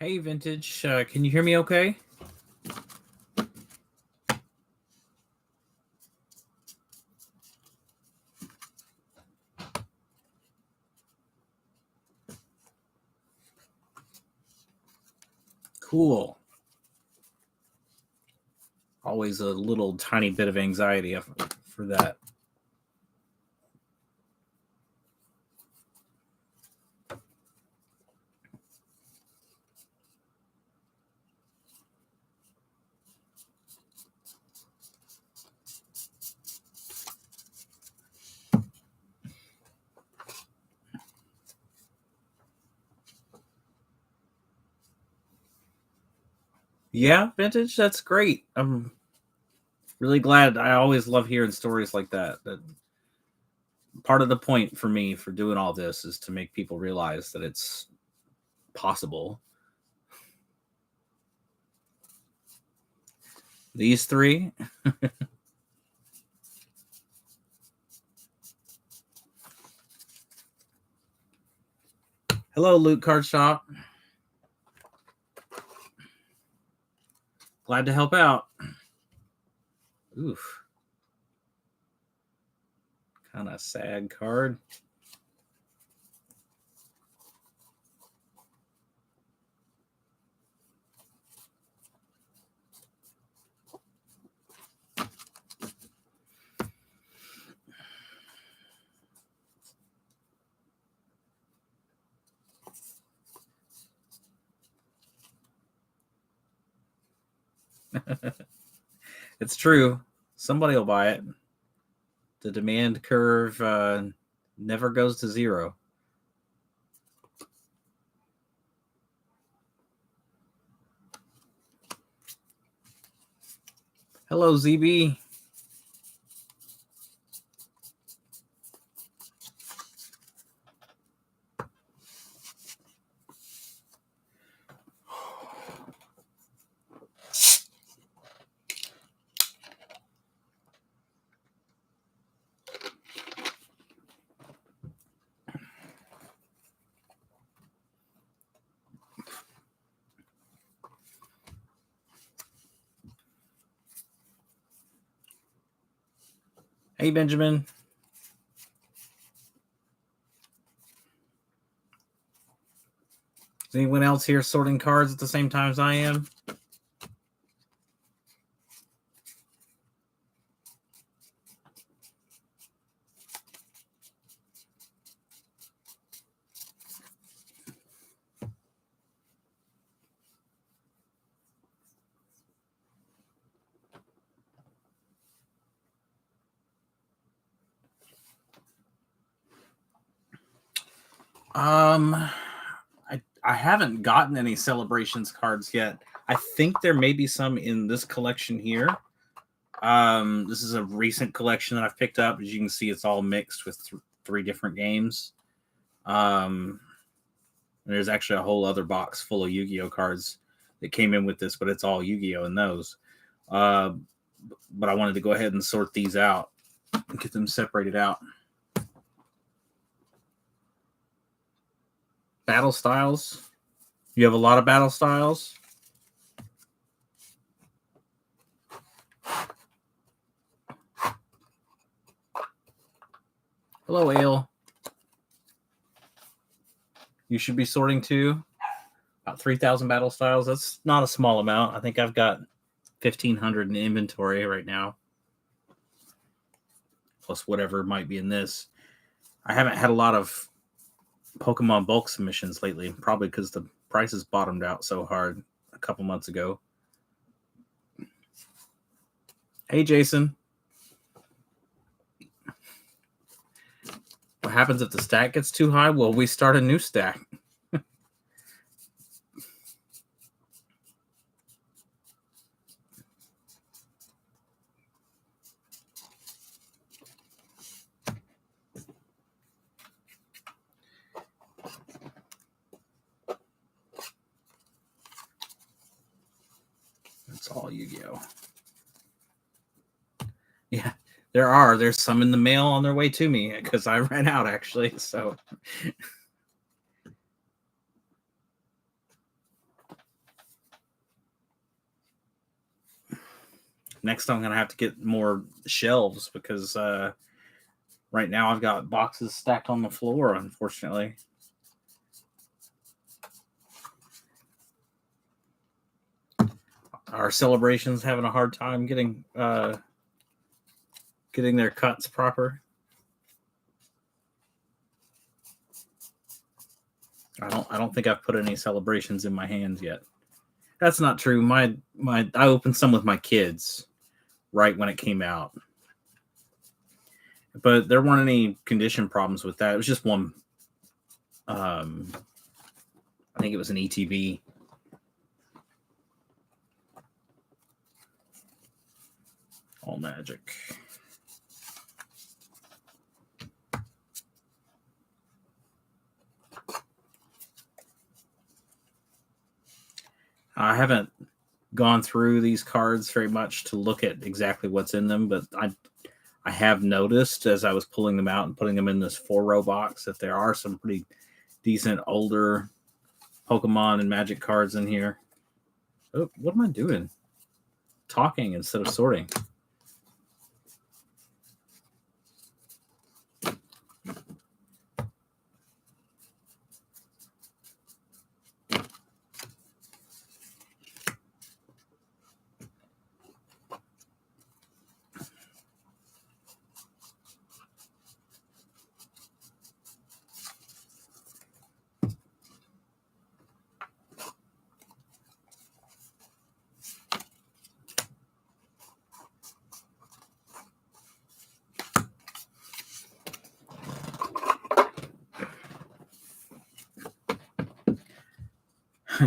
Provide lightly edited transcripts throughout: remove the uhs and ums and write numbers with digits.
Hey, Vintage. Can you hear me okay? Cool. Always a little tiny bit of anxiety for that. Yeah, Vintage, that's great. I'm really glad. I always love hearing stories like that. That part of the point for me for doing all this is to make people realize that it's possible. These three. Hello, Loot Card Shop. Glad to help out. Oof. Kind of sad card. It's true. Somebody will buy it. The demand curve never goes to zero. Hello, ZB. Hey, Benjamin. Is anyone else here sorting cards at the same time as I am? I haven't gotten any celebrations cards yet. I think there may be some in this collection here. This is a recent collection that I've picked up. As you can see, it's all mixed with three different games. There's actually a whole other box full of Yu-Gi-Oh cards that came in with this, but it's all Yu-Gi-Oh in those. But I wanted to go ahead and sort these out and get them separated out. Battle styles. You have a lot of battle styles. Hello, Ale. You should be sorting too. About 3,000 battle styles. That's not a small amount. I think I've got 1,500 in inventory right now, plus whatever might be in this. I haven't had a lot of Pokemon bulk submissions lately, probably because the prices bottomed out so hard a couple months ago. Hey, Jason. What happens if the stack gets too high? Well, we start a new stack. That's all Yu-Gi-Oh. Yeah, there's some in the mail on their way to me because I ran out actually. So next I'm gonna have to get more shelves because right now I've got boxes stacked on the floor, unfortunately. Our celebrations having a hard time getting their cuts proper. I don't think I've put any celebrations in my hands yet. That's not true. My I opened some with my kids right when it came out, but there weren't any condition problems with that. It was just one. I think it was an ETB. All magic. I haven't gone through these cards very much to look at exactly what's in them, but I have noticed as I was pulling them out and putting them in this 4-row box that there are some pretty decent older Pokemon and Magic cards in here. Oh, what am I doing? Talking instead of sorting.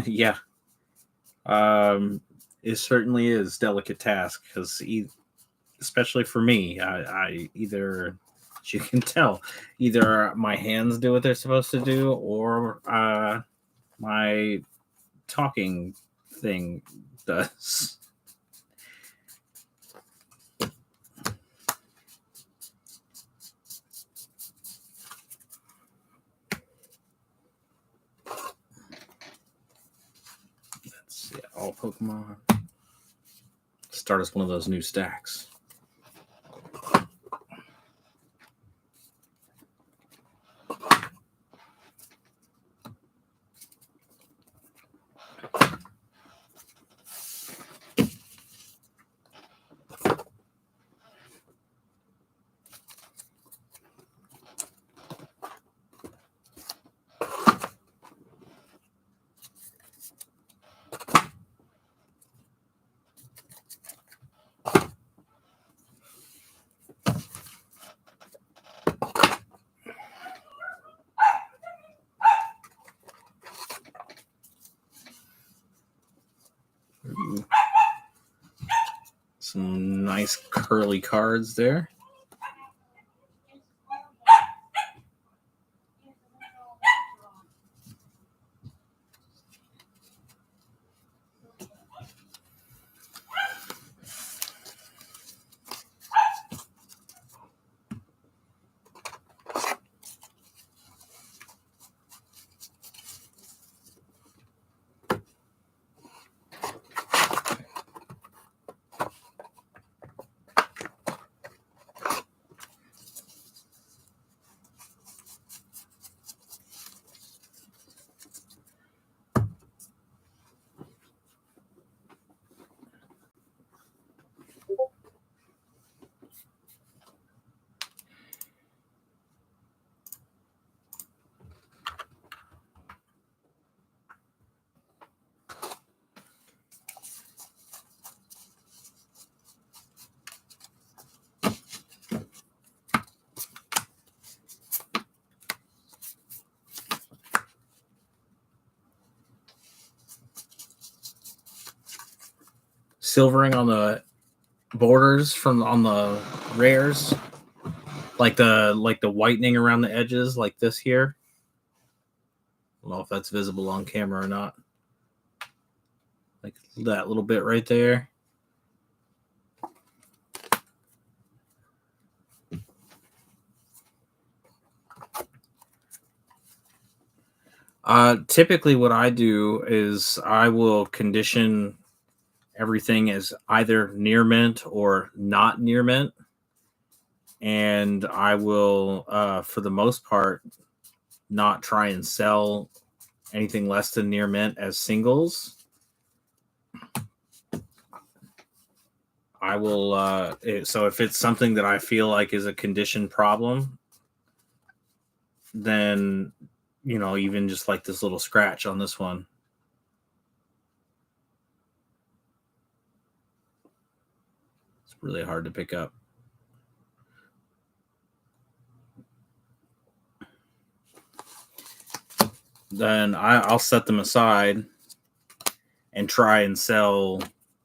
Yeah. It certainly is a delicate task because especially for me, I either, as you can tell, either my hands do what they're supposed to do or my talking thing does. That's all Pokemon. Start as one of those new stacks. Ooh. Some nice curly cards there. Silvering on the borders from on the rares, like the whitening around the edges, like this here. I don't know if that's visible on camera or not. Like that little bit right there. Typically what I do is I will condition everything is either near mint or not near mint. And I will, for the most part, not try and sell anything less than near mint as singles. I will, so if it's something that I feel like is a condition problem, then, even just like this little scratch on this one, it's really hard to pick up. Then I'll set them aside and try and sell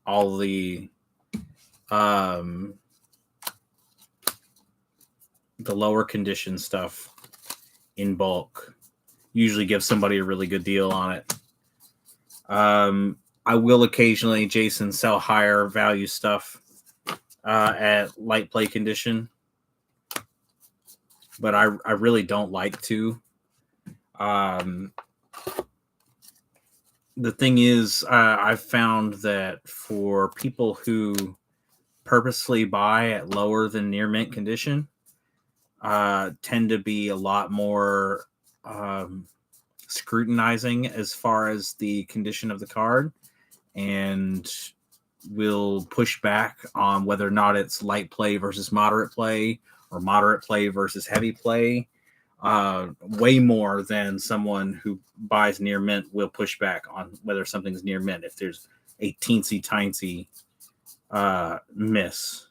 all the lower condition stuff in bulk. Usually give somebody a really good deal on it. I will occasionally, Jason, sell higher value stuff at light play condition, but I really don't like to. The thing is, I've found that for people who purposely buy at lower than near mint condition, tend to be a lot more scrutinizing as far as the condition of the card, and will push back on whether or not it's light play versus moderate play or moderate play versus heavy play. Way more than someone who buys near mint will push back on whether something's near mint if there's a teensy miss.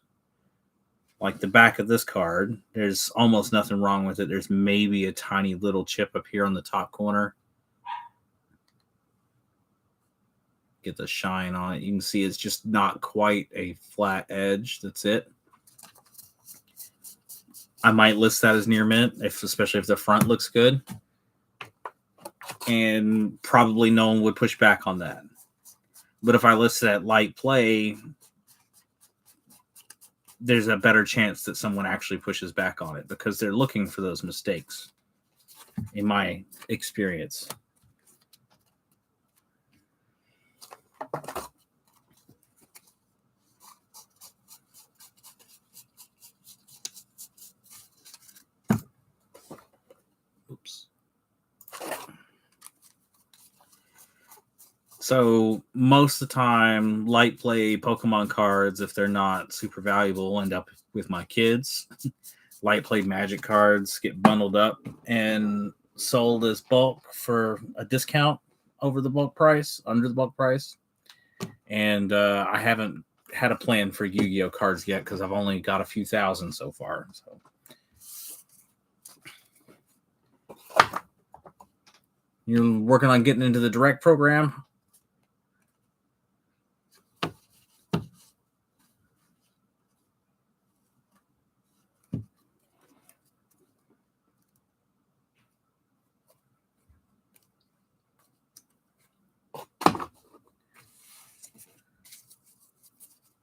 Like the back of this card, there's almost nothing wrong with it. There's maybe a tiny little chip up here on the top corner. Get the shine on it. You can see it's just not quite a flat edge. That's it. I might list that as near mint, especially if the front looks good. And probably no one would push back on that. But if I list it at light play, there's a better chance that someone actually pushes back on it because they're looking for those mistakes, in my experience. Oops. So most of the time, light play Pokemon cards, if they're not super valuable, end up with my kids. Light play Magic cards get bundled up and sold as bulk for a discount over the bulk price, under the bulk price. And I haven't had a plan for Yu-Gi-Oh cards yet because I've only got a few thousand so far. So you're working on getting into the direct program?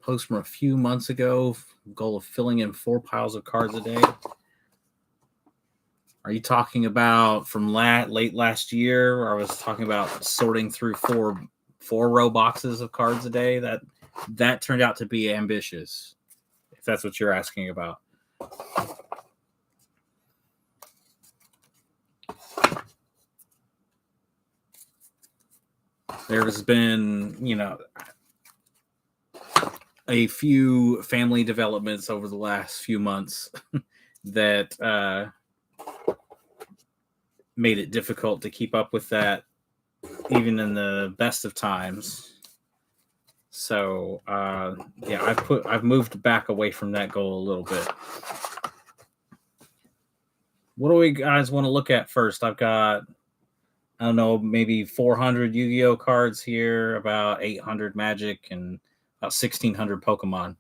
Post from a few months ago, goal of filling in 4 piles of cards a day. Are you talking about from late last year? Or I was talking about sorting through four row boxes of cards a day. That turned out to be ambitious, if that's what you're asking about. There has been, a few family developments over the last few months that made it difficult to keep up with that, even in the best of times. So, I've moved back away from that goal a little bit. What do we guys want to look at first? I've got, I don't know, maybe 400 Yu-Gi-Oh cards here, about 800 Magic, and about 1,600 Pokemon.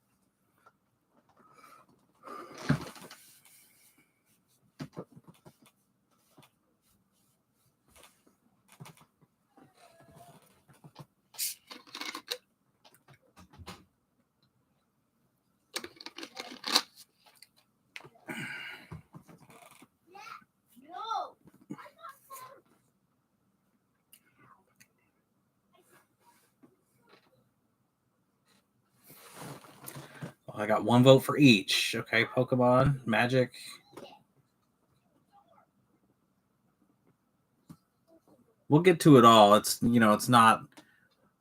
I got one vote for each. Okay, Pokemon, Magic. We'll get to it all. It's it's not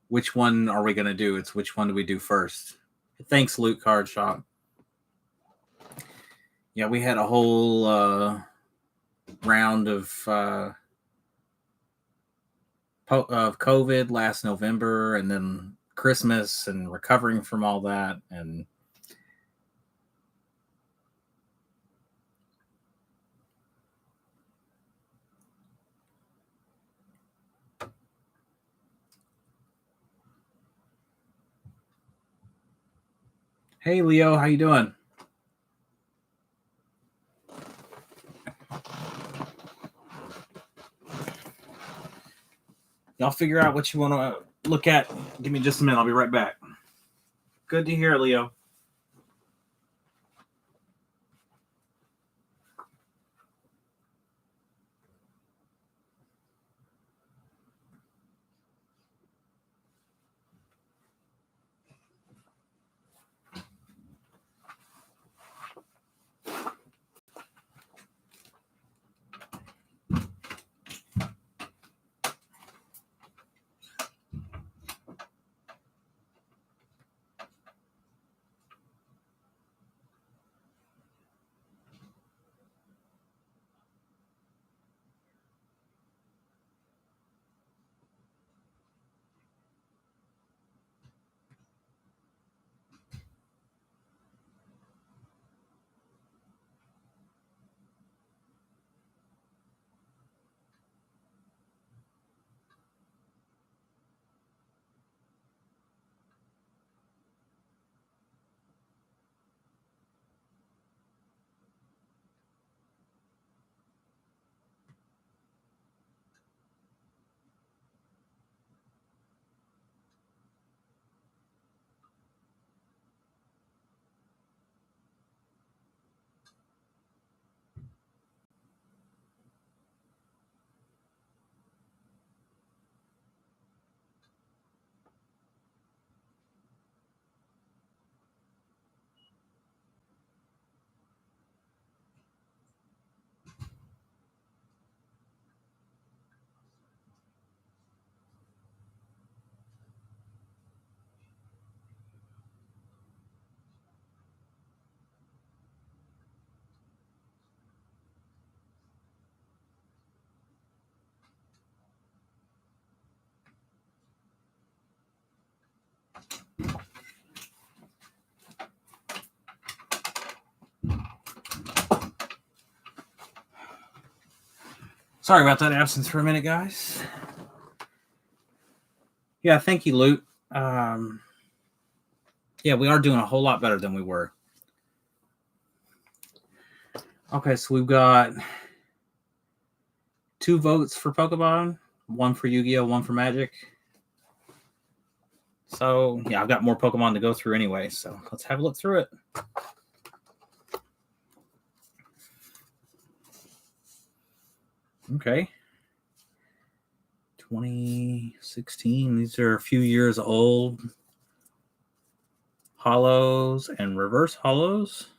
which one are we gonna do. It's which one do we do first. Thanks, Loot Card Shop. Yeah, we had a whole round of COVID last November, and then Christmas, and recovering from all that, and hey, Leo, how you doing? Y'all figure out what you want to look at. Give me just a minute. I'll be right back. Good to hear, Leo. Sorry about that absence for a minute, guys. Yeah, thank you, Loot. Yeah, we are doing a whole lot better than we were. Okay, so we've got 2 votes for Pokemon, 1 for Yu-Gi-Oh, 1 for Magic. So, yeah, I've got more Pokemon to go through anyway, so let's have a look through it. Okay. 2016. These are a few years old. Hollows and reverse hollows.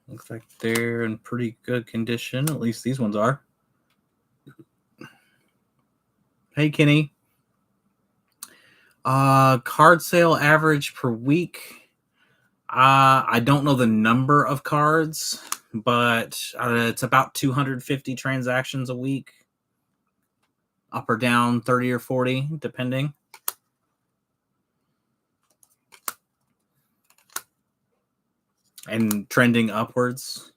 Looks like they're in pretty good condition. At least these ones are. Hey, Kenny. Card sale average per week. I don't know the number of cards, but it's about 250 transactions a week. Up or down 30 or 40, depending. And trending upwards.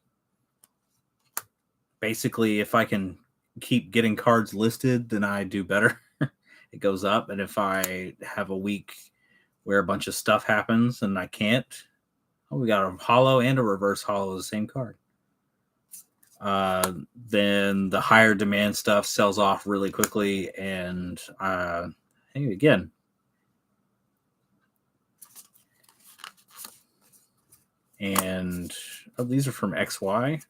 Basically, if I can keep getting cards listed, then I do better. It goes up. And if I have a week where a bunch of stuff happens and I can't, we got a hollow and a reverse hollow of the same card. Then the higher demand stuff sells off really quickly. And hey, again, and these are from XY.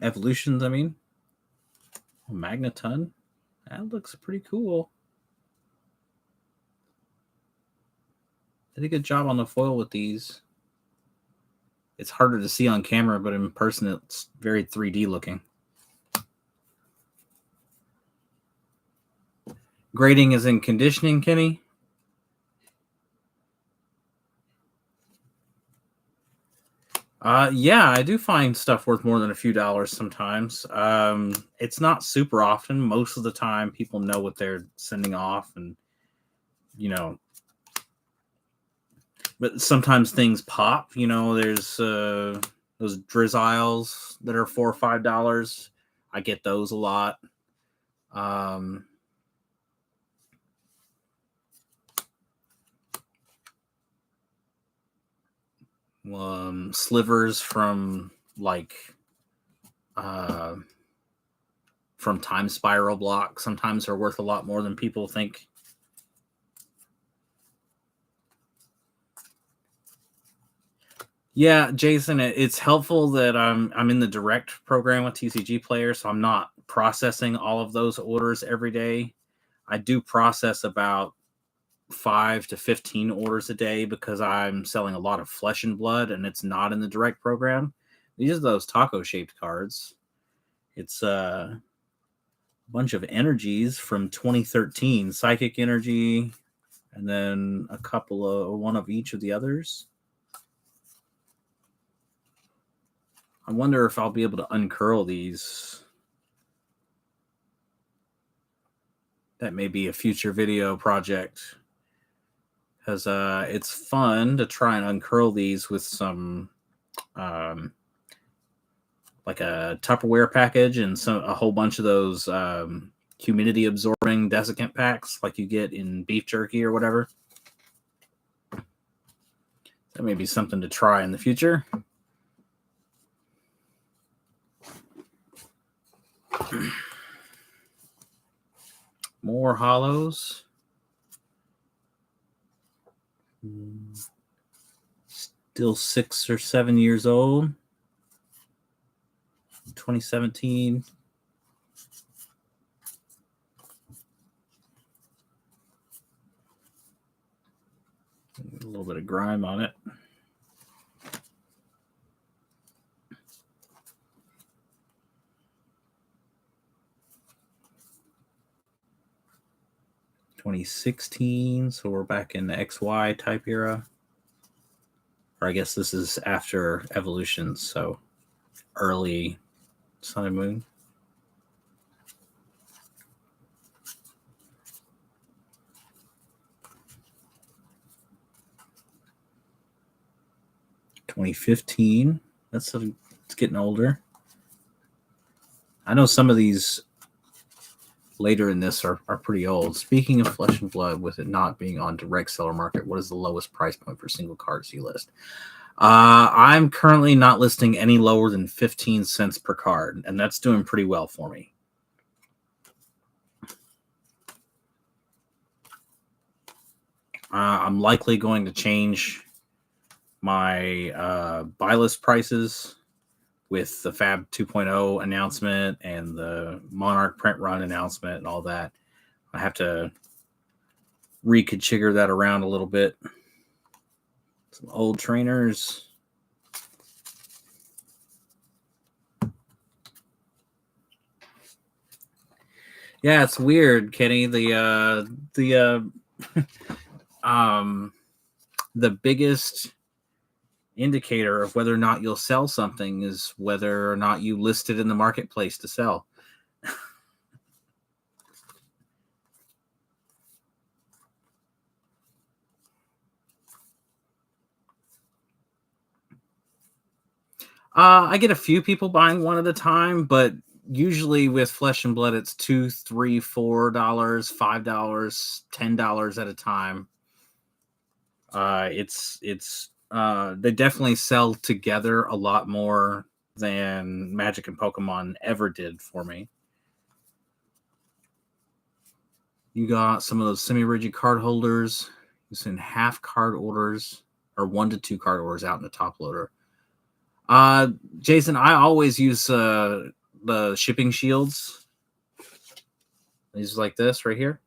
Evolutions, I mean. Magneton. That looks pretty cool. Did a good job on the foil with these. It's harder to see on camera, but in person it's very 3D looking. Grading is in conditioning, Kenny. Yeah, I do find stuff worth more than a few dollars sometimes. It's not super often. Most of the time, people know what they're sending off, and but sometimes things pop. There's those Drizziles that are $4 or $5. I get those a lot. Slivers from from Time Spiral block sometimes are worth a lot more than people think. Yeah, Jason, it's helpful that I'm in the direct program with TCG Player, so I'm not processing all of those orders every day. I do process about 5 to 15 orders a day because I'm selling a lot of Flesh and Blood, and it's not in the direct program. These are those taco-shaped cards. It's a bunch of energies from 2013, Psychic Energy, and then a couple of one of each of the others. I wonder if I'll be able to uncurl these. That may be a future video project, because it's fun to try and uncurl these with some like a Tupperware package and a whole bunch of those humidity absorbing desiccant packs like you get in beef jerky or whatever. That may be something to try in the future. More hollows. Still 6 or 7 years old. 2017. A little bit of grime on it. (2016), so we're back in the XY type era. Or I guess this is after Evolutions, so early Sun and Moon. (2015). It's getting older. I know some of these later in this are pretty old. Speaking of Flesh and Blood, with it not being on direct seller market, what is the lowest price point for single cards you list? I'm currently not listing any lower than 15 cents per card, and that's doing pretty well for me. I'm likely going to change my buy list prices with the Fab 2.0 announcement and the Monarch print run announcement and all that. I have to reconfigure that around a little bit. Some old trainers. Yeah, it's weird, Kenny. The biggest indicator of whether or not you'll sell something is whether or not you list it in the marketplace to sell. I get a few people buying one at a time, but usually with Flesh and Blood, it's $2, $3, $4, $5, $10 at a time. They definitely sell together a lot more than Magic and Pokemon ever did for me. You got some of those semi-rigid card holders. You send half card orders or 1 to 2 card orders out in the top loader. Uh, Jason, I always use the shipping shields. These like this right here.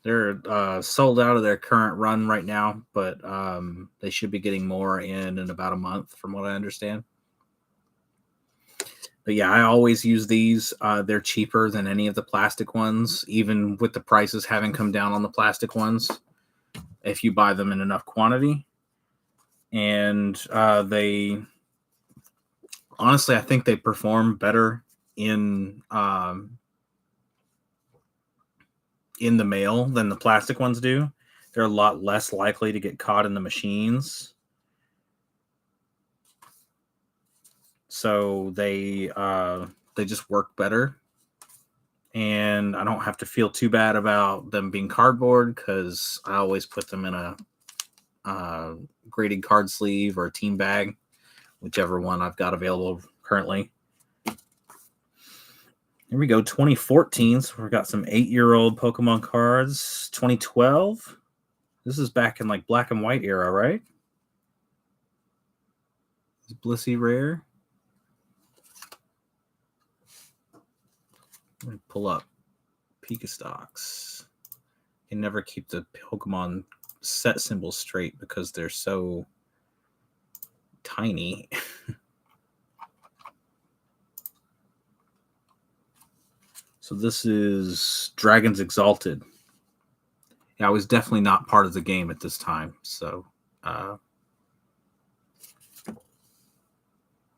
They're sold out of their current run right now, but they should be getting more in about a month, from what I understand. But yeah, I always use these. They're cheaper than any of the plastic ones, even with the prices having come down on the plastic ones, if you buy them in enough quantity. And they, honestly, I think they perform better in the mail than the plastic ones do. They're a lot less likely to get caught in the machines. So they just work better, and I don't have to feel too bad about them being cardboard because I always put them in a graded card sleeve or a team bag, whichever one I've got available currently. Here we go, 2014. So we've got some 8-year-old Pokemon cards. 2012. This is back in like black and white era, right? Blissey rare. Let me pull up Pikastox. You can never keep the Pokemon set symbols straight because they're so tiny. So this is Dragons Exalted. Yeah, I was definitely not part of the game at this time. So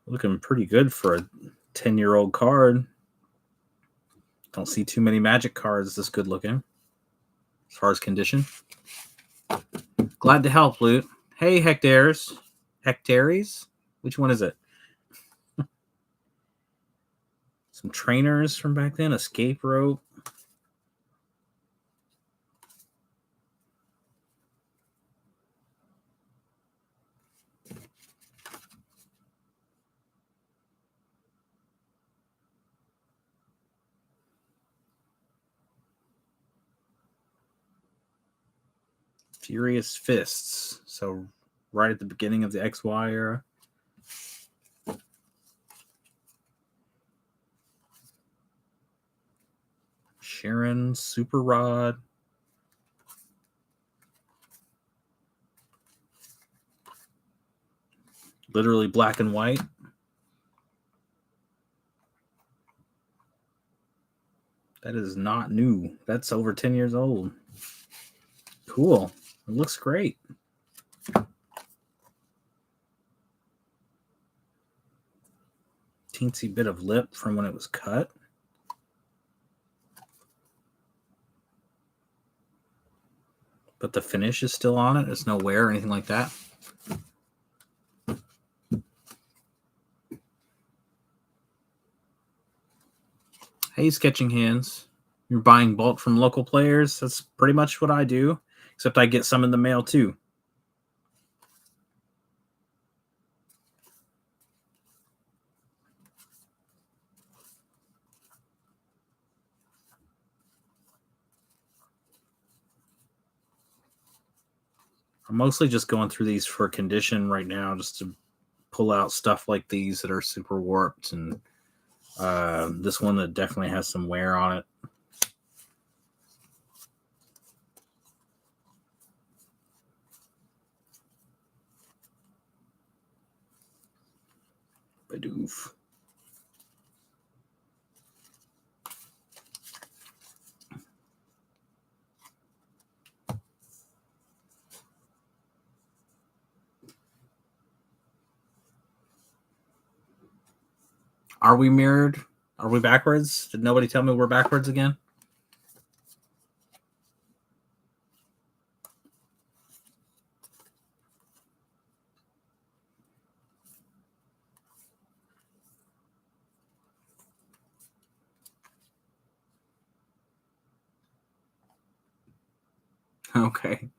looking pretty good for a 10-year-old card. Don't see too many Magic cards this good looking as far as condition. Glad to help, Loot. Hey, Hectares. Hectares? Which one is it? Some trainers from back then. Escape rope. Furious Fists. So right at the beginning of the XY era. Sharon, Super Rod. Literally black and white. That is not new. That's over 10 years old. Cool. It looks great. Teensy bit of lip from when it was cut. But the finish is still on it. There's no wear or anything like that. Hey, Sketching Hands. You're buying bulk from local players. That's pretty much what I do, except I get some in the mail too. I'm mostly just going through these for condition right now, just to pull out stuff like these that are super warped, and this one that definitely has some wear on it. Badoof. Are we mirrored? Are we backwards? Did nobody tell me we're backwards again? Okay.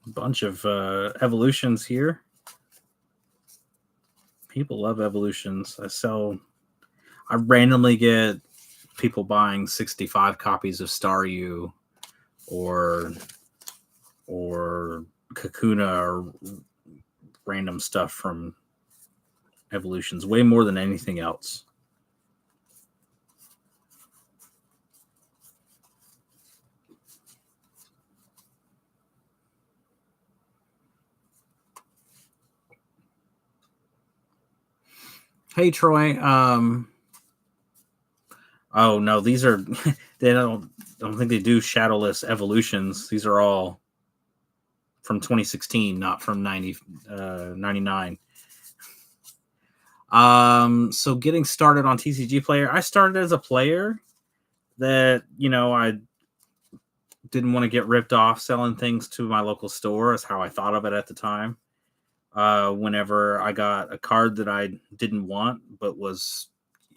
A bunch of evolutions here. People love evolutions. I randomly get people buying 65 copies of Staryu or Kakuna or random stuff from evolutions, way more than anything else. Hey Troy, oh no, these are they don't think they do shadowless evolutions. These are all from 2016, not from 99. So getting started on TCG Player, I started as a player that, I didn't want to get ripped off selling things to my local store, is how I thought of it at the time. Whenever I got a card that I didn't want but was,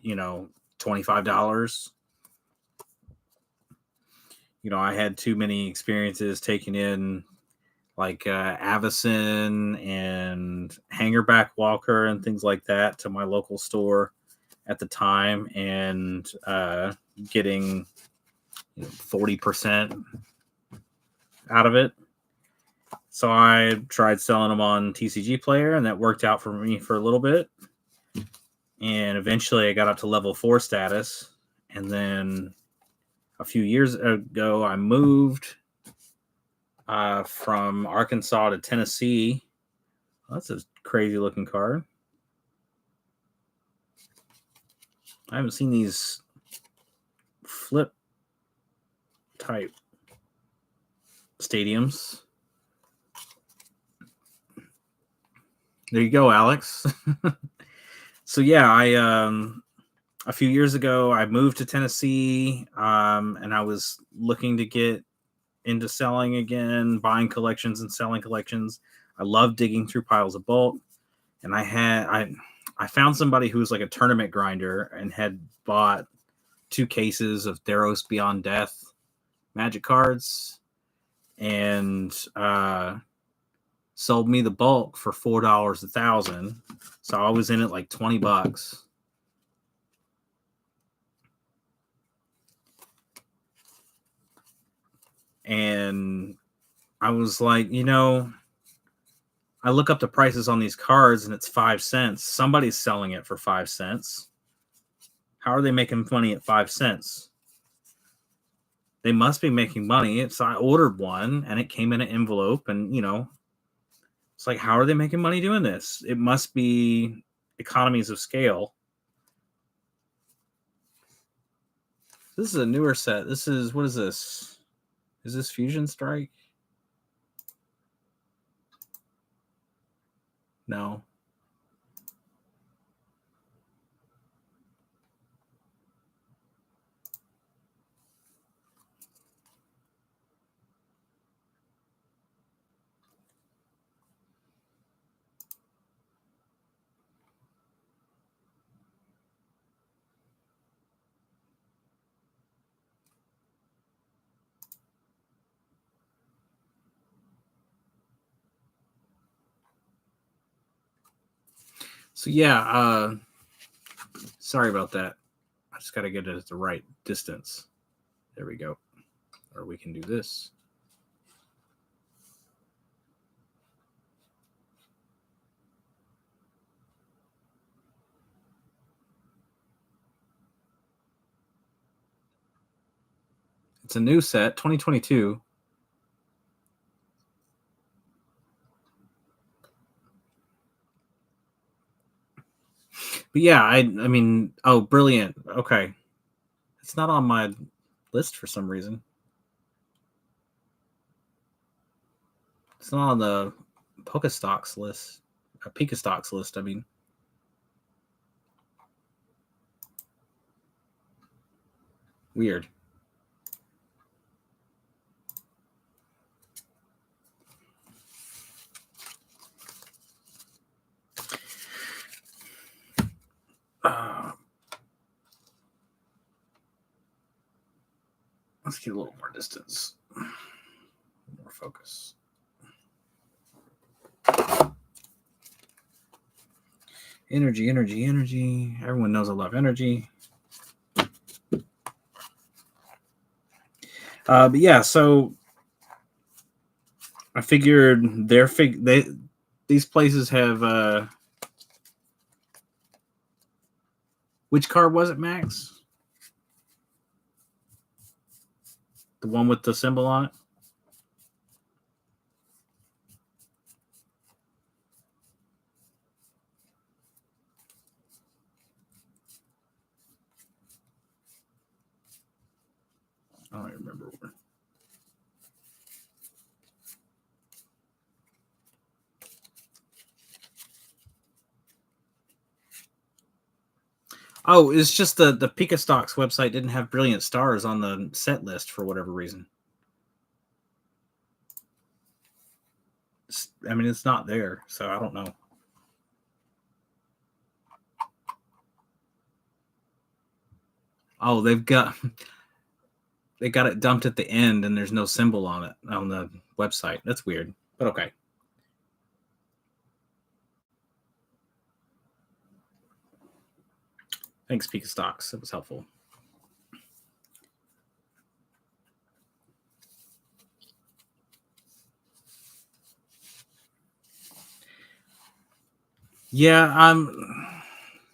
$25. I had too many experiences taking in like Avacyn and Hangerback Walker and things like that to my local store at the time, and getting 40% out of it. So I tried selling them on TCG Player, and that worked out for me for a little bit. And eventually I got up to level 4 status. And then a few years ago, I moved from Arkansas to Tennessee. That's a crazy looking card. I haven't seen these flip type stadiums. There you go, Alex. So yeah, a few years ago I moved to Tennessee, and I was looking to get into selling again, buying collections and selling collections. I love digging through piles of bulk, and I found somebody who was like a tournament grinder and had bought 2 cases of Theros Beyond Death Magic cards, and sold me the bulk for $4 a thousand. So I was in it like $20. And I was like, I look up the prices on these cards and it's 5 cents. Somebody's selling it for 5 cents. How are they making money at 5 cents? They must be making money. So I ordered one and it came in an envelope, and it's like, how are they making money doing this? It must be economies of scale. This is a newer set. What is this? Is this Fusion Strike? No. So yeah, sorry about that. I just got to get it at the right distance. There we go. Or we can do this. It's a new set, 2022. But yeah, I mean, oh, brilliant. Okay. It's not on my list for some reason. It's not on the Pokestocks list. Pikastox list, I mean. Weird. Let's get a little more distance. More focus. Energy, energy, energy. Everyone knows I love energy. But yeah, so I figured these places have which card was it, Max? The one with the symbol on it? I don't remember where. Oh, it's just the Pika Stocks website didn't have Brilliant Stars on the set list for whatever reason. I mean, it's not there, so I don't know. Oh, they got it dumped at the end, and there's no symbol on it on the website. That's weird, but okay. Thanks, Pika Stocks. It was helpful. Yeah,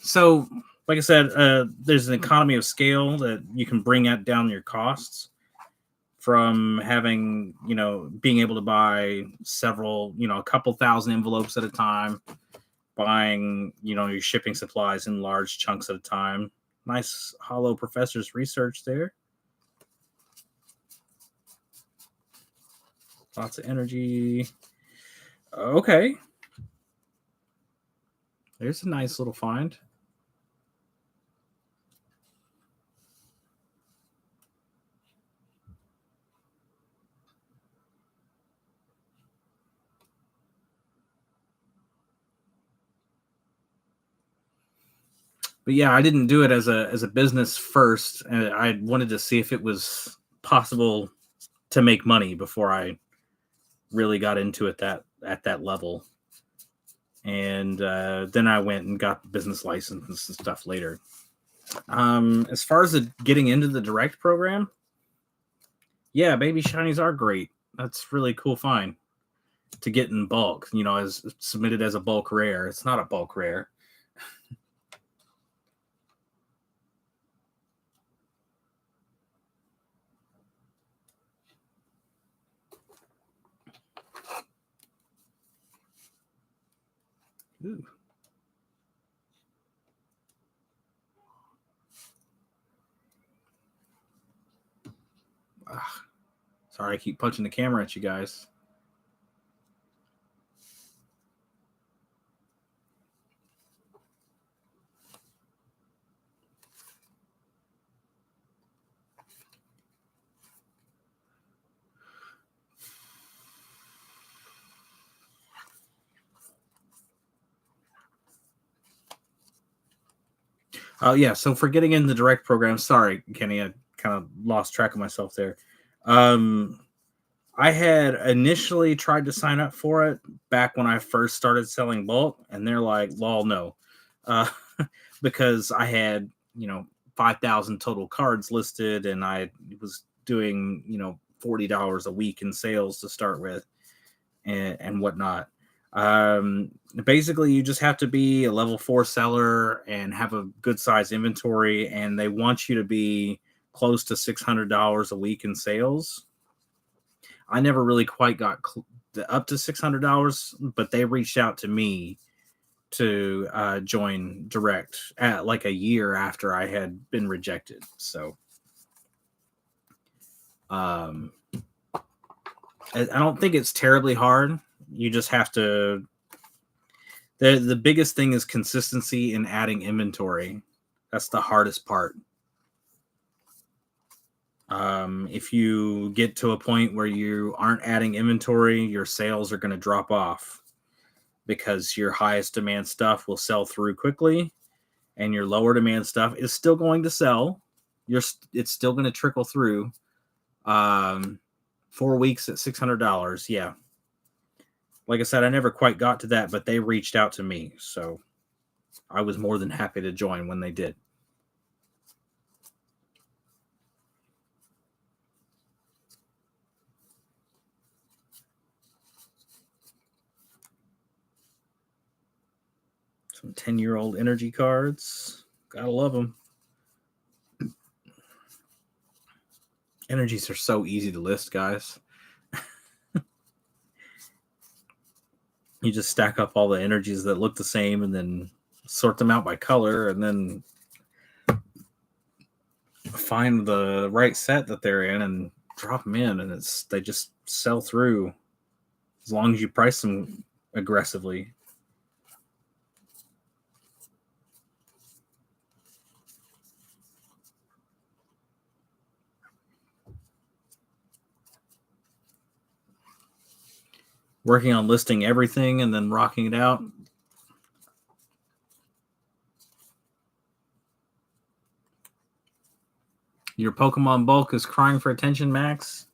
so like I said, there's an economy of scale that you can bring down your costs from having, being able to buy several, a couple thousand envelopes at a time, buying, your shipping supplies in large chunks at a time. Nice hollow professor's research there. Lots of energy. Okay. There's a nice little find. But yeah, I didn't do it as a business first. And I wanted to see if it was possible to make money before I really got into it at that level. And then I went and got the business license and stuff later. As far as getting into the direct program, yeah, baby shinies are great. That's really cool find to get in bulk. As submitted as a bulk rare. It's not a bulk rare. Ooh. Ah, sorry, I keep punching the camera at you guys. Yeah, so for getting in the direct program, sorry, Kenny, I kind of lost track of myself there. I had initially tried to sign up for it back when I first started selling bulk, and they're like, "Lol, no," uh, because I had 5,000 total cards listed, and I was doing $40 a week in sales to start with, and whatnot. Basically, you just have to be a level 4 seller and have a good size inventory, and they want you to be close to $600 a week in sales. I never really quite got up to $600, but they reached out to me to join direct at like a year after I had been rejected. So, I don't think it's terribly hard. You just have to. The biggest thing is consistency in adding inventory. That's the hardest part. If you get to a point where you aren't adding inventory, your sales are going to drop off because your highest demand stuff will sell through quickly, and your lower demand stuff is still going to sell. It's still going to trickle through. 4 weeks at $600. Yeah. Like I said, I never quite got to that, but they reached out to me. So I was more than happy to join when they did. Some 10-year-old energy cards. Gotta love them. Energies are so easy to list, guys. You just stack up all the energies that look the same and then sort them out by color and then find the right set that they're in and drop them in, and they just sell through as long as you price them aggressively. Working on listing everything and then rocking it out. Your Pokemon bulk is crying for attention, Max.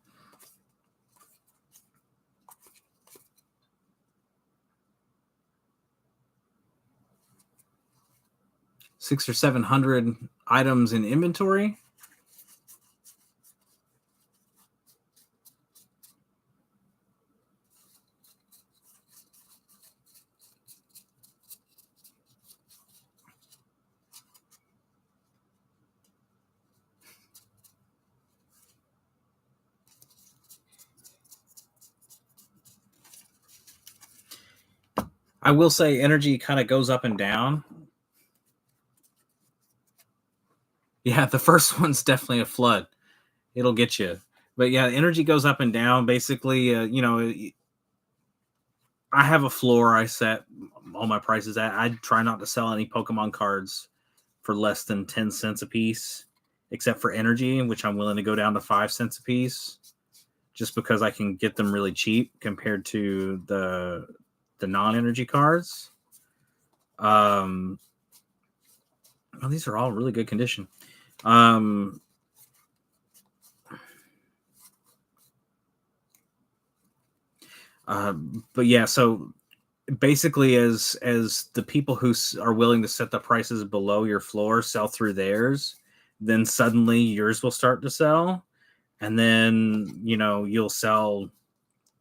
Six or 700 items in inventory. I will say energy kind of goes up and down. Yeah, the first one's definitely a flood. It'll get you. But yeah, energy goes up and down. Basically, I have a floor I set all my prices at. I try not to sell any Pokemon cards for less than 10 cents a piece, except for energy, which I'm willing to go down to 5 cents a piece, just because I can get them really cheap compared to the non-energy cards. Well, these are all really good condition. But yeah, so basically, as the people who are willing to set the prices below your floor sell through theirs, then suddenly yours will start to sell, and then you'll sell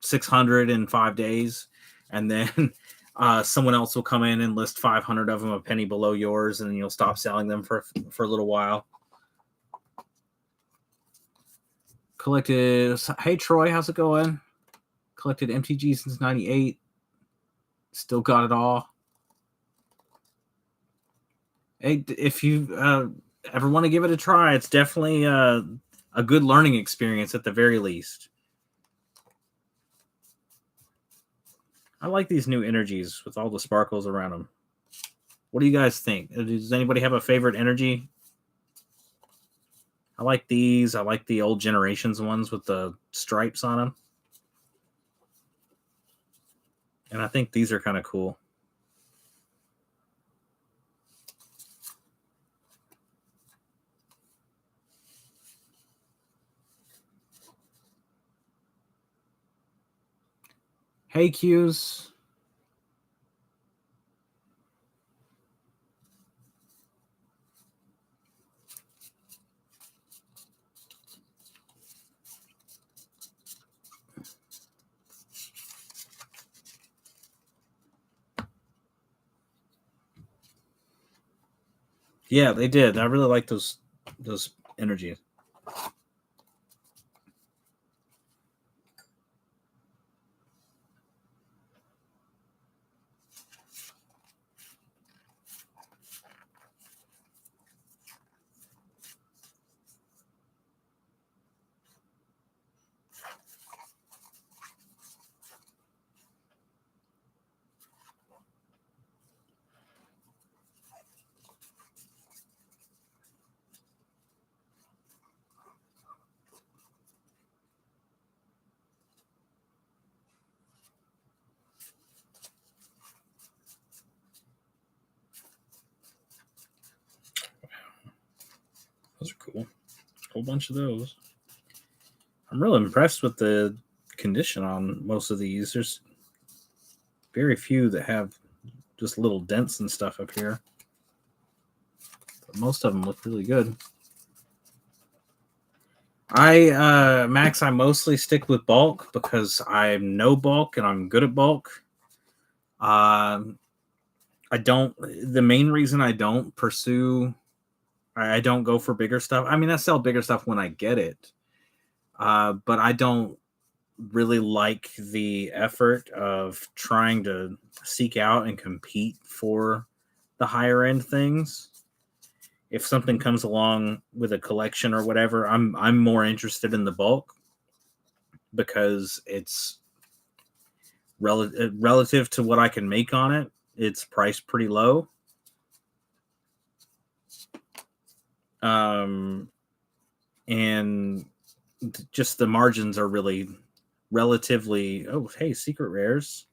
600 in 5 days, and then someone else will come in and list 500 of them a penny below yours, and then you'll stop selling them for a little while. Collected. Hey Troy, how's it going? Collected MTG since '98. Still got it all. Hey, if you ever want to give it a try, it's definitely a good learning experience at the very least. I like these new energies with all the sparkles around them. What do you guys think? Does anybody have a favorite energy? I like these. I like the old generations ones with the stripes on them. And I think these are kind of cool. Hey, Q's. Yeah, they did. I really like those energies. Those are cool. A whole bunch of those. I'm really impressed with the condition on most of these. There's very few that have just little dents and stuff up here. But most of them look really good. Max, I mostly stick with bulk because I'm no bulk and I'm good at bulk. The main reason I don't pursue, I don't go for bigger stuff. I mean, I sell bigger stuff when I get it. But I don't really like the effort of trying to seek out and compete for the higher end things. If something comes along with a collection or whatever, I'm more interested in the bulk because it's relative to what I can make on it. It's priced pretty low. And just the margins are really relatively. Oh, hey, secret rares.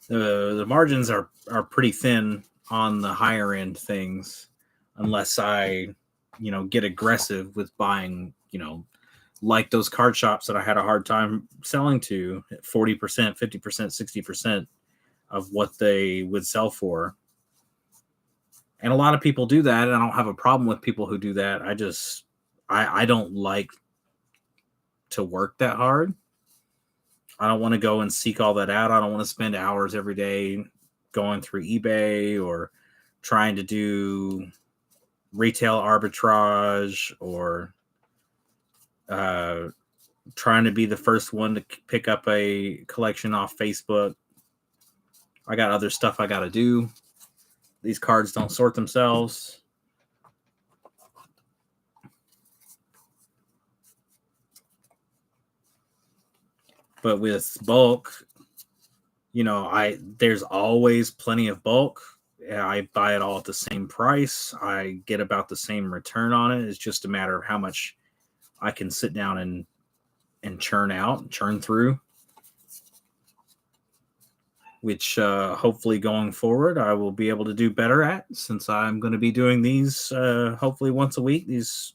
The margins are pretty thin on the higher end things, unless I, get aggressive with buying, like those card shops that I had a hard time selling to at 40%, 50%, 60% of what they would sell for. And a lot of people do that, and I don't have a problem with people who do that. I don't like to work that hard. I don't want to go and seek all that out. I don't want to spend hours every day going through eBay or trying to do retail arbitrage or trying to be the first one to pick up a collection off Facebook. I got other stuff I got to do. These cards don't sort themselves. But with bulk, there's always plenty of bulk. I buy it all at the same price. I get about the same return on it. It's just a matter of how much I can sit down and churn through. Which hopefully going forward I will be able to do better at, since I'm going to be doing these hopefully once a week, these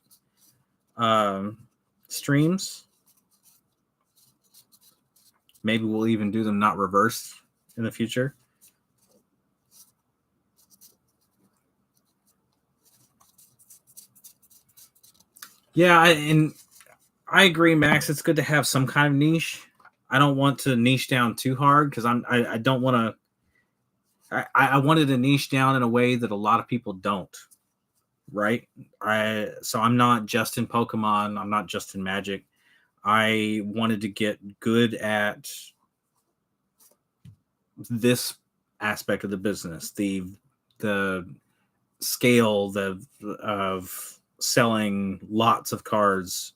streams. Maybe we'll even do them not reversed in the future. Yeah, I agree, Max. It's good to have some kind of niche. I don't want to niche down too hard because I don't want to. I wanted to niche down in a way that a lot of people don't. Right? So I'm not just in Pokemon. I'm not just in Magic. I wanted to get good at this aspect of the business, the scale of selling lots of cards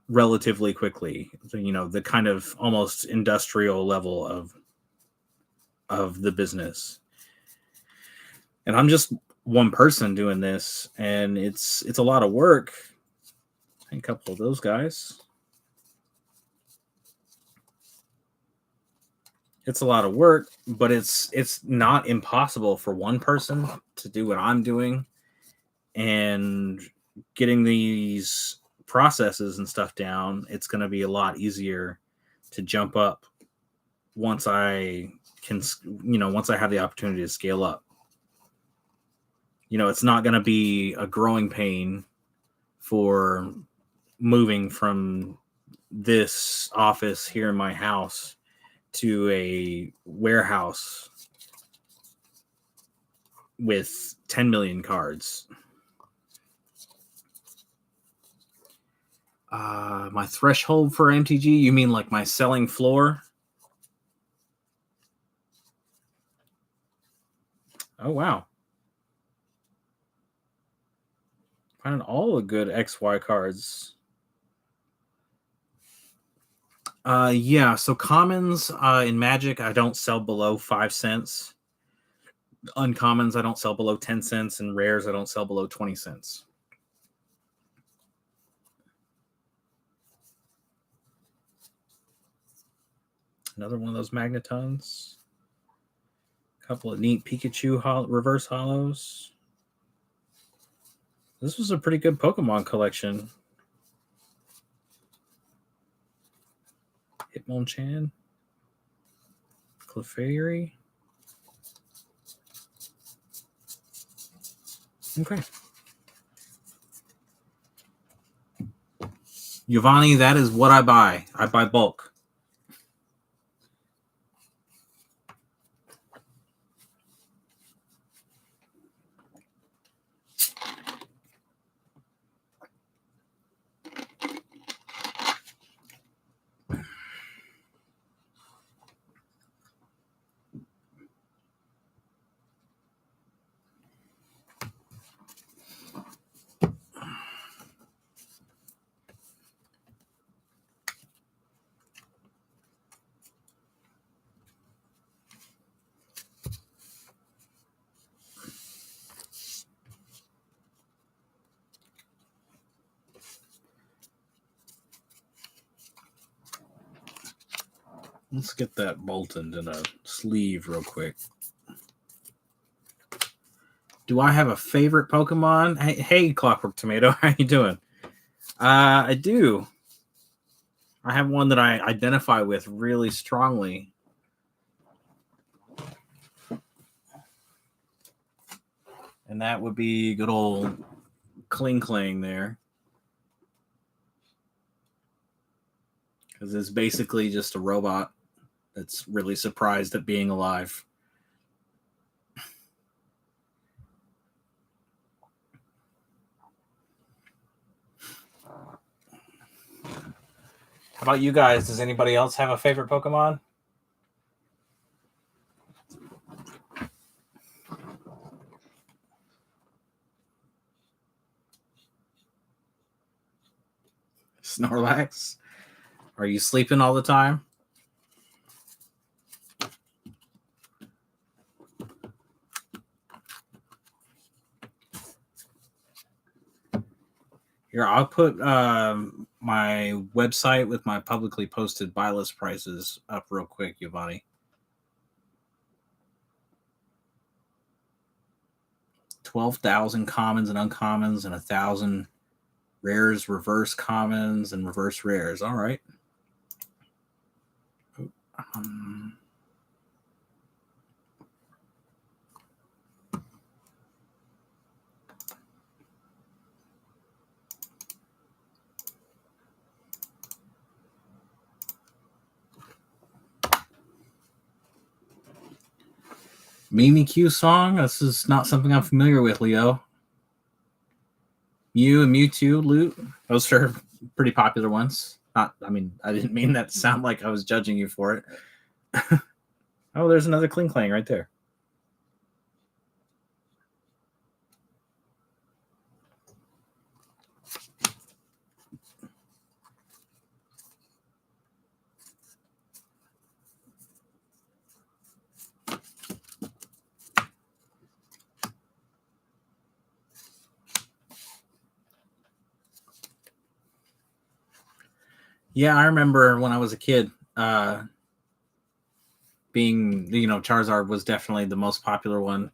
relatively quickly. The kind of almost industrial level of the business. And I'm just one person doing this, and it's a lot of work. A couple of those guys. It's a lot of work, but it's not impossible for one person to do what I'm doing, and getting these processes and stuff down. It's going to be a lot easier to jump up once I can, once I have the opportunity to scale up. It's not going to be a growing pain for moving from this office here in my house to a warehouse with 10 million cards. My threshold for MTG, you mean like my selling floor? Oh, wow. Finding all the good XY cards. Yeah, so commons in Magic, I don't sell below 5 cents. Uncommons, I don't sell below 10 cents. And rares, I don't sell below 20 cents. Another one of those Magnetons. A couple of neat Pikachu reverse holos. This was a pretty good Pokemon collection. Hitmonchan. Clefairy. Okay. Giovanni, that is what I buy. I buy bulk. Let's get that Bolton in a sleeve real quick. Do I have a favorite Pokemon? Hey, Clockwork Tomato, how you doing? I do. I have one that I identify with really strongly. And that would be good old Kling there. Because it's basically just a robot that's really surprised at being alive. How about you guys? Does anybody else have a favorite Pokemon? Snorlax? Are you sleeping all the time? Here, I'll put my website with my publicly posted buy list prices up real quick, Giovanni. 12,000 commons and uncommons and 1,000 rares, reverse commons, and reverse rares. All right. Mimikyu song? This is not something I'm familiar with, Leo. Mew and Mewtwo loot. Those are pretty popular ones. I didn't mean that to sound like I was judging you for it. Oh, there's another Kling right there. Yeah, I remember when I was a kid, Charizard was definitely the most popular one.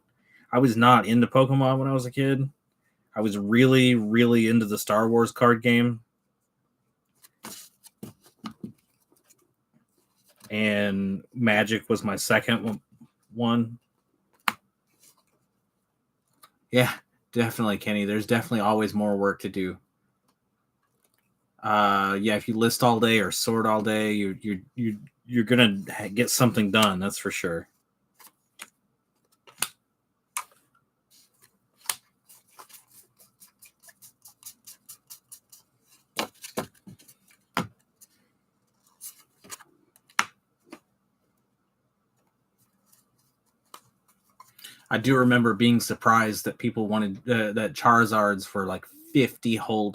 I was not into Pokemon when I was a kid. I was really, really into the Star Wars card game. And Magic was my second one. Yeah, definitely, Kenny. There's definitely always more work to do. If you list all day or sort all day, you're gonna get something done. That's for sure. I do remember being surprised that people wanted that Charizards for like $50 whole,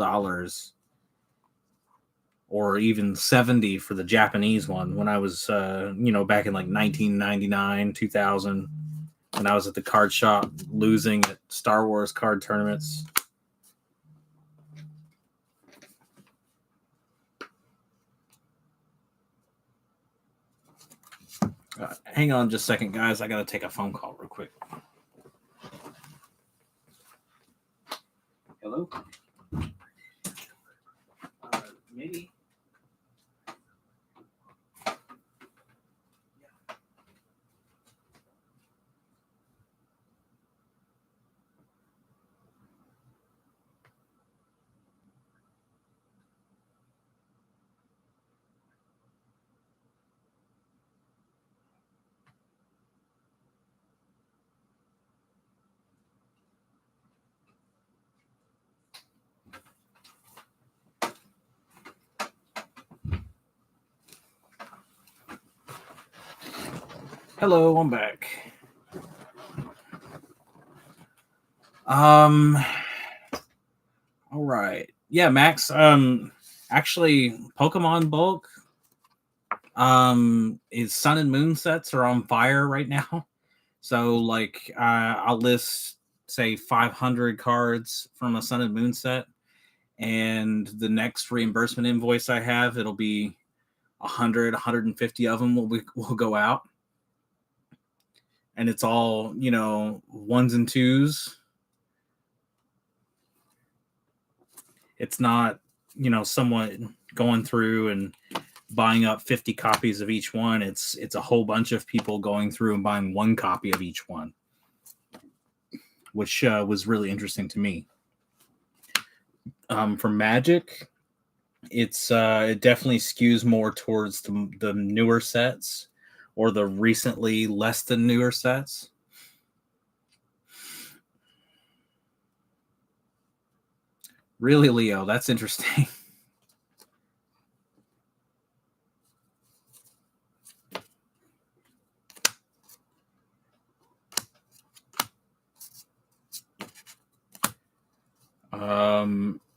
or even 70 for the Japanese one when I was, back in like 1999, 2000, when I was at the card shop losing at Star Wars card tournaments. Hang on just a second, guys. I got to take a phone call real quick. Hello? Maybe. Hello, I'm back. Um, all right. Yeah, Max. Actually, Pokemon Bulk. Is Sun and Moon sets are on fire right now. So, like, I'll list say 500 cards from a Sun and Moon set, and the next reimbursement invoice I have, it'll be 100, 150 of them will go out, and it's all ones and twos. It's not someone going through and buying up 50 copies of each one. It's a whole bunch of people going through and buying one copy of each one, which was really interesting to me. For Magic, it definitely skews more towards the newer sets or the recently less than newer sets. Really, Leo, that's interesting.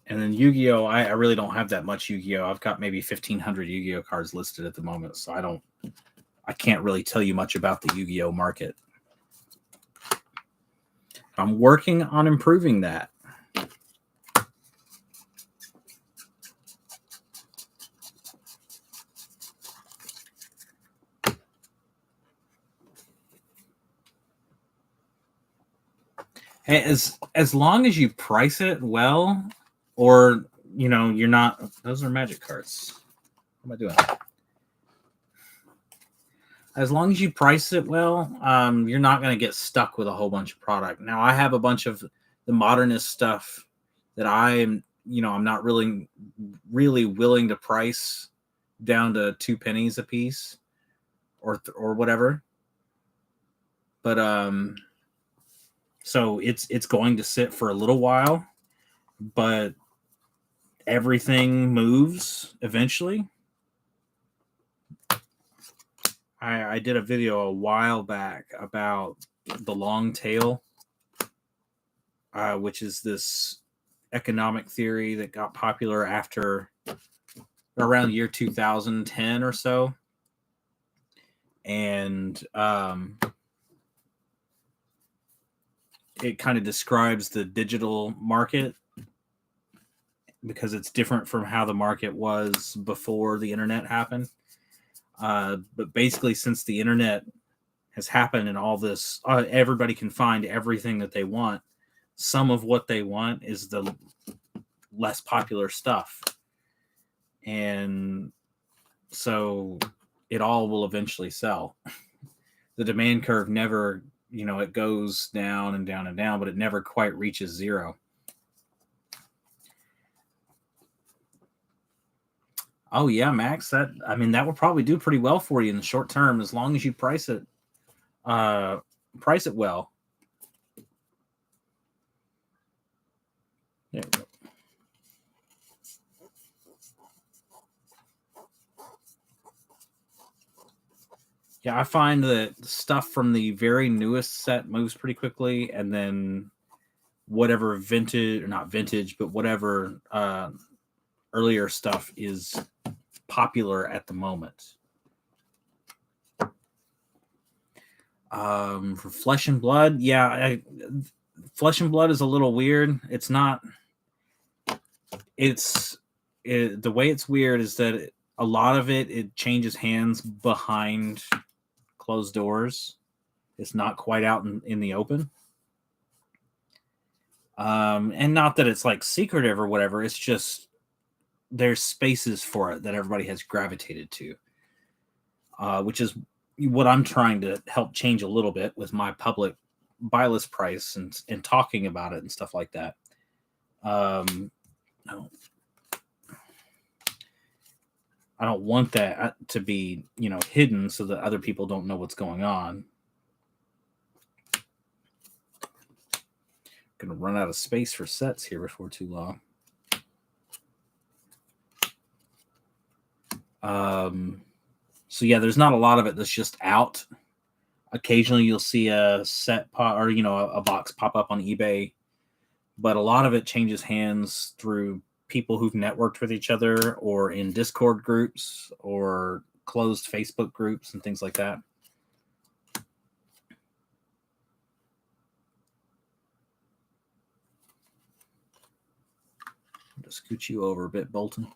And then Yu-Gi-Oh! I really don't have that much Yu-Gi-Oh! I've got maybe 1,500 Yu-Gi-Oh! cards listed at the moment, so I can't really tell you much about the Yu-Gi-Oh! market. I'm working on improving that. As long as you price it well, or you're not. Those are Magic cards. What am I doing? As long as you price it well, you're not going to get stuck with a whole bunch of product. Now, I have a bunch of the modernist stuff that I'm not really willing to price down to 2 pennies a piece or whatever. But so it's going to sit for a little while, but everything moves eventually. I did a video a while back about the long tail, which is this economic theory that got popular after around year 2010 or so. And it kind of describes the digital market because it's different from how the market was before the internet happened. But basically, since the internet has happened and all this, everybody can find everything that they want. Some of what they want is the less popular stuff. And so it all will eventually sell. The demand curve never, it goes down and down and down, but it never quite reaches zero. Oh yeah, Max. That will probably do pretty well for you in the short term as long as you price it well. There we go. Yeah, I find that stuff from the very newest set moves pretty quickly, and then whatever vintage, or not vintage, but whatever earlier stuff is popular at the moment. For Flesh and Blood, yeah, Flesh and Blood is a little weird. It's not. The way it's weird is that a lot of it changes hands behind closed doors. It's not quite out in the open. And not that it's like secretive or whatever. It's just there's spaces for it that everybody has gravitated to, which is what I'm trying to help change a little bit with my public buy list price and talking about it and stuff like that. No. I don't want that to be, hidden so that other people don't know what's going on. Going to run out of space for sets here before too long. So yeah, there's not a lot of it that's just out. Occasionally, you'll see a set pop or a box pop up on eBay, but a lot of it changes hands through people who've networked with each other or in Discord groups or closed Facebook groups and things like that. Just scoot you over a bit, Bolton.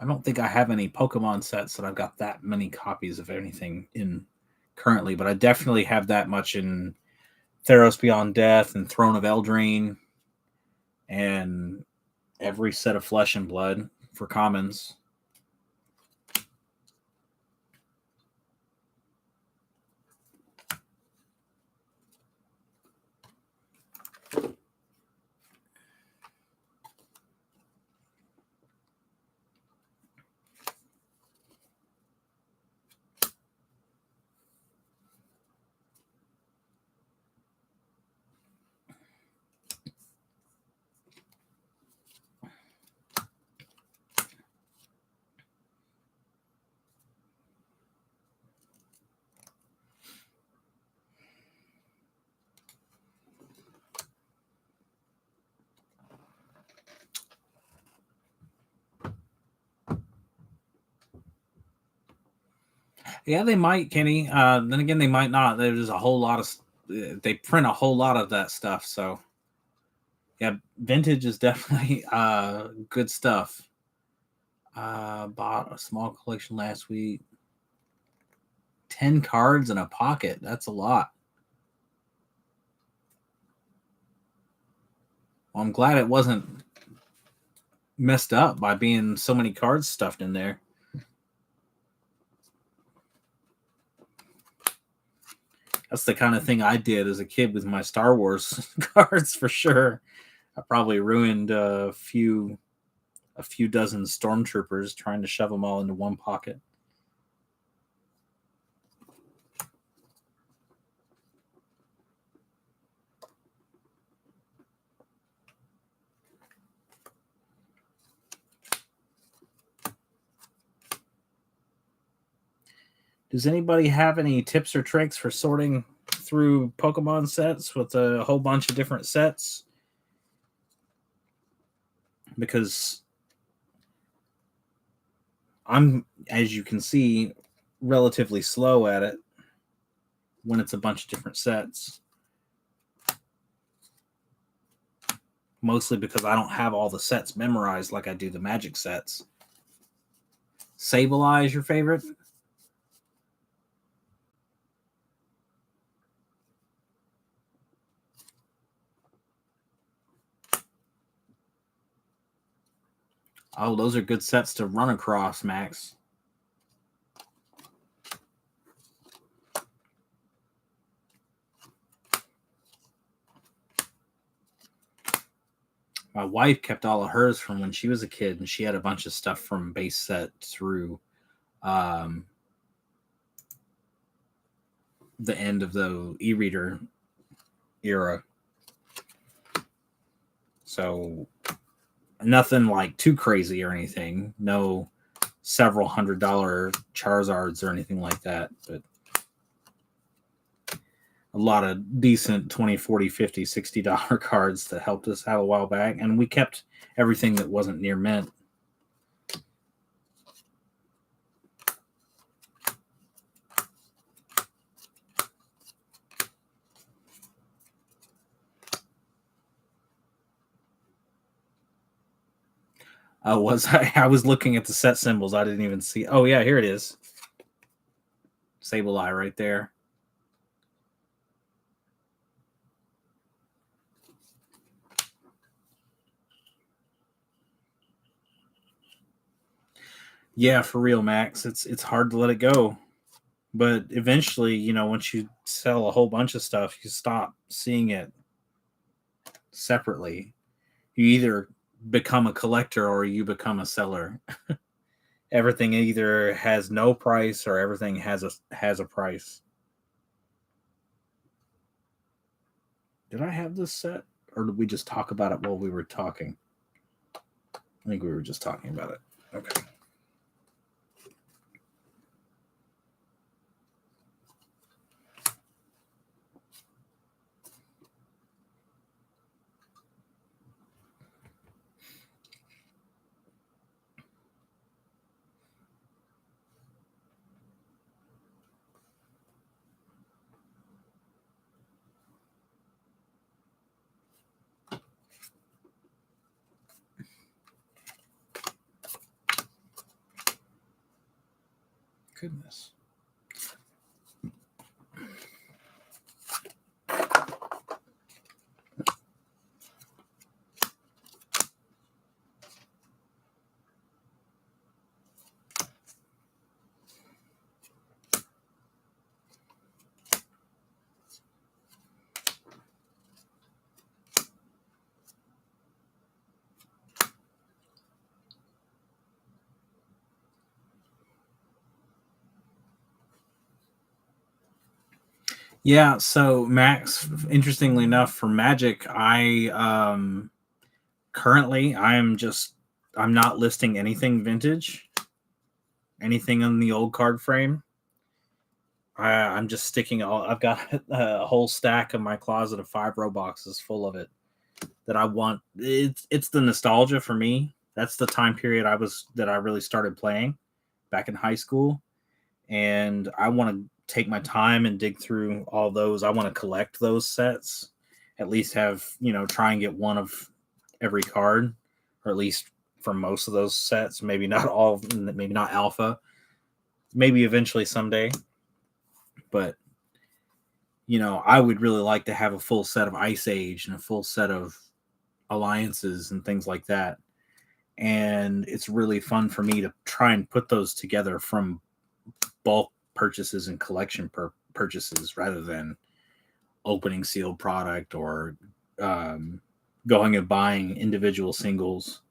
I don't think I have any Pokemon sets that I've got that many copies of anything in currently, but I definitely have that much in Theros Beyond Death and Throne of Eldraine and every set of Flesh and Blood for commons. Yeah, they might, Kenny. Then again, they might not. There's a whole lot of they print a whole lot of that stuff. So yeah, vintage is definitely good stuff. Bought a small collection last week. 10 cards in a pocket. That's a lot. Well, I'm glad it wasn't messed up by being so many cards stuffed in there. That's the kind of thing I did as a kid with my Star Wars cards for sure. I probably ruined a few dozen stormtroopers trying to shove them all into one pocket. Does anybody have any tips or tricks for sorting through Pokemon sets with a whole bunch of different sets? Because I'm, as you can see, relatively slow at it when it's a bunch of different sets. Mostly because I don't have all the sets memorized like I do the Magic sets. Sableye is your favorite? Oh, those are good sets to run across, Max. My wife kept all of hers from when she was a kid, and she had a bunch of stuff from base set through the end of the e-reader era. So nothing like too crazy or anything. No several $100 Charizards or anything like that, but a lot of decent 20, 40, 50, $60 cards that helped us out a while back. And we kept everything that wasn't near mint. I was looking at the set symbols. I didn't even see. Oh, yeah, here it is. Sableye right there. Yeah, for real, Max. It's hard to let it go. But eventually, once you sell a whole bunch of stuff, you stop seeing it separately. You either become a collector or you become a seller. Everything either has no price or everything has a price. Did I have this set, or did we just talk about it while we were talking? I think we were just talking about it. Okay. Goodness. Yeah, so Max, interestingly enough, for Magic, I currently I'm not listing anything vintage, anything on the old card frame. I'm just sticking all. I've got a whole stack of my closet of 5 boxes full of it that I want. It's the nostalgia for me. That's the time period I really started playing back in high school, and I want to take my time and dig through all those. I want to collect those sets, at least have try and get one of every card, or at least for most of those sets. Maybe not all, maybe not alpha, maybe eventually someday, but I would really like to have a full set of Ice Age and a full set of alliances and things like that. And it's really fun for me to try and put those together from bulk purchases and collection purchases rather than opening sealed product or going and buying individual singles.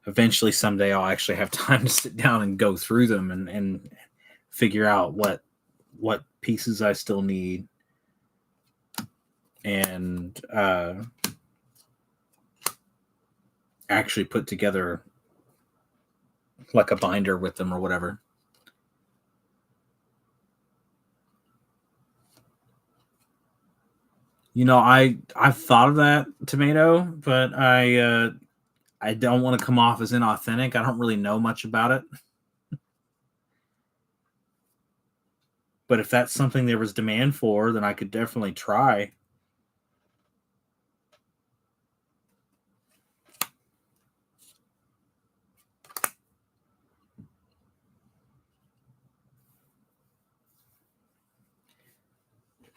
Eventually, someday, I'll actually have time to sit down and go through them and figure out what pieces I still need and actually put together like a binder with them or whatever. I've thought of that, Tomato, but I don't want to come off as inauthentic. I don't really know much about it. But if that's something there was demand for, then I could definitely try.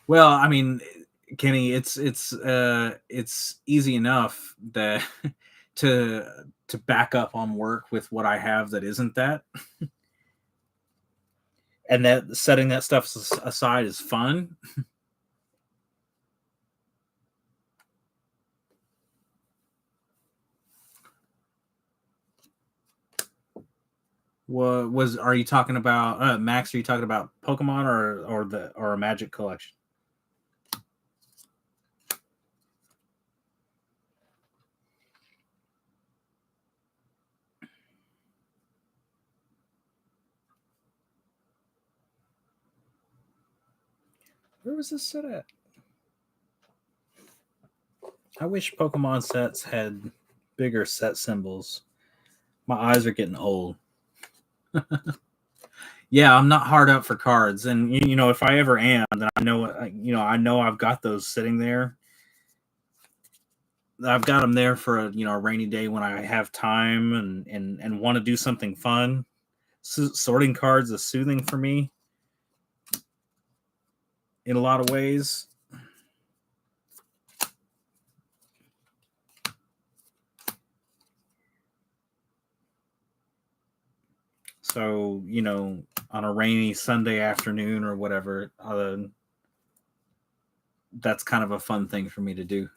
Well, I mean, Kenny, it's easy enough that to back up on work with what I have that isn't that. And that setting that stuff aside is fun. Are you talking about Max? Are you talking about Pokemon or a Magic collection? Where was this set at? I wish Pokemon sets had bigger set symbols. My eyes are getting old. Yeah, I'm not hard up for cards, and if I ever am, then I know I've got those sitting there. I've got them there for a rainy day when I have time and want to do something fun. Sorting cards is soothing for me in a lot of ways. So on a rainy Sunday afternoon or whatever, that's kind of a fun thing for me to do.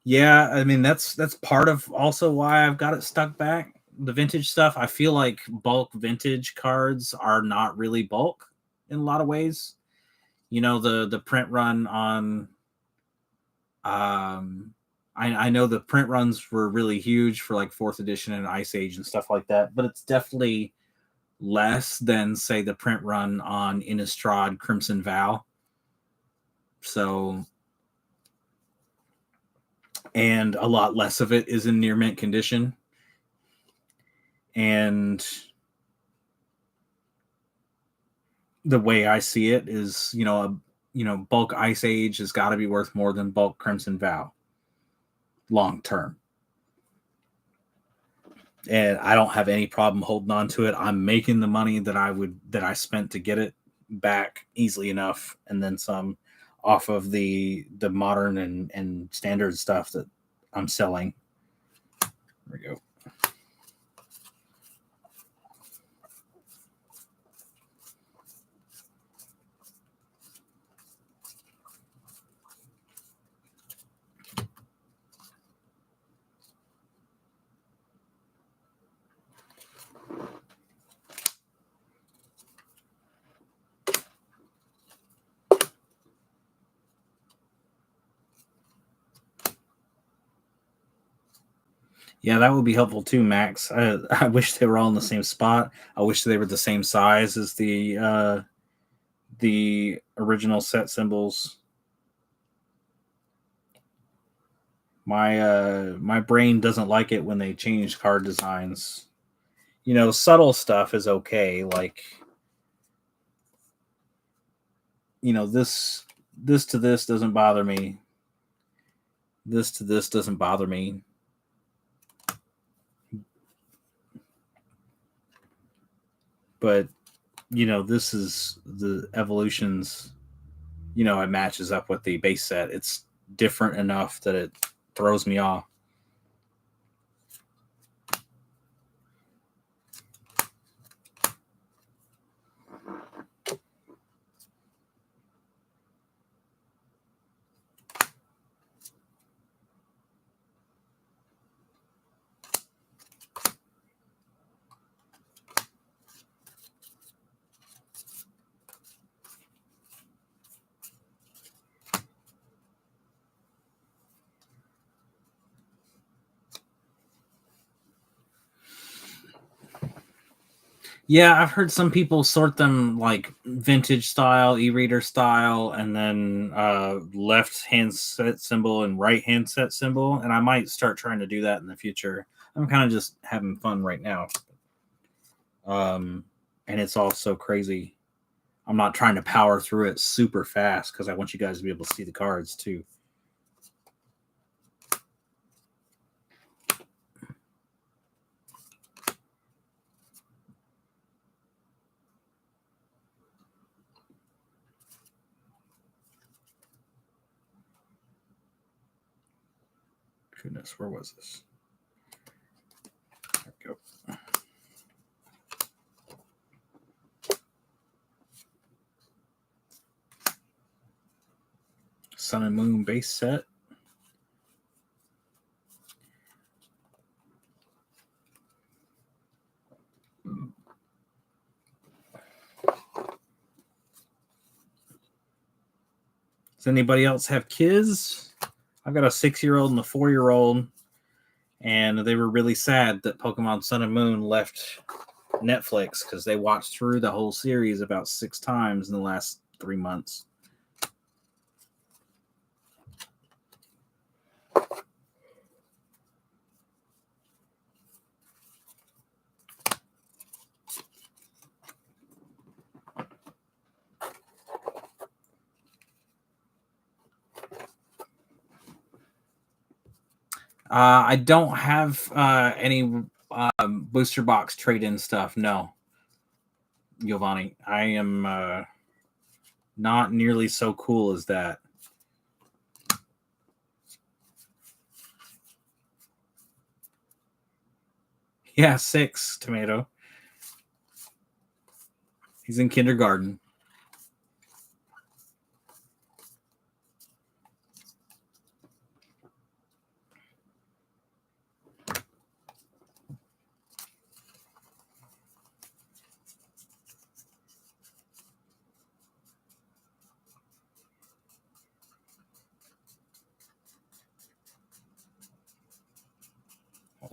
Yeah, I mean that's part of also why I've got it stuck back. the vintage stuff, I feel like bulk vintage cards are not really bulk in a lot of ways. You know, the print run on I know the print runs were really huge for like fourth edition and Ice Age and stuff like that, but it's definitely less than say the print run on Innistrad Crimson Vow. So, and a lot less of it is in near mint condition. And the way I see it is, bulk Ice Age has got to be worth more than bulk Crimson Vow long term. And I don't have any problem holding on to it. I'm making the money that I spent to get it back easily enough, and then some off of the modern and standard stuff that I'm selling. There we go. Yeah, that would be helpful too, Max. I wish they were all in the same spot. I wish they were the same size as the original set symbols. My brain doesn't like it when they change card designs. You know, subtle stuff is okay. Like, you know, this to this doesn't bother me. This to this doesn't bother me. But, you know, this is the evolutions, you know, it matches up with the base set. It's different enough that it throws me off. Yeah, I've heard some people sort them like vintage style, e-reader style, and then left hand set symbol and right hand set symbol. And I might start trying to do that in the future. I'm kind of just having fun right now. And it's all so crazy. I'm not trying to power through it super fast because I want you guys to be able to see the cards too. Goodness, where was this? There we go. Sun and Moon base set. Does anybody else have kids? I've got a 6-year-old and a 4-year-old, and they were really sad that Pokemon Sun and Moon left Netflix because they watched through the whole series about 6 times in the last 3 months. I don't have any booster box trade-in stuff. No, Giovanni, I am not nearly so cool as that. Yeah, 6, Tomato. He's in kindergarten.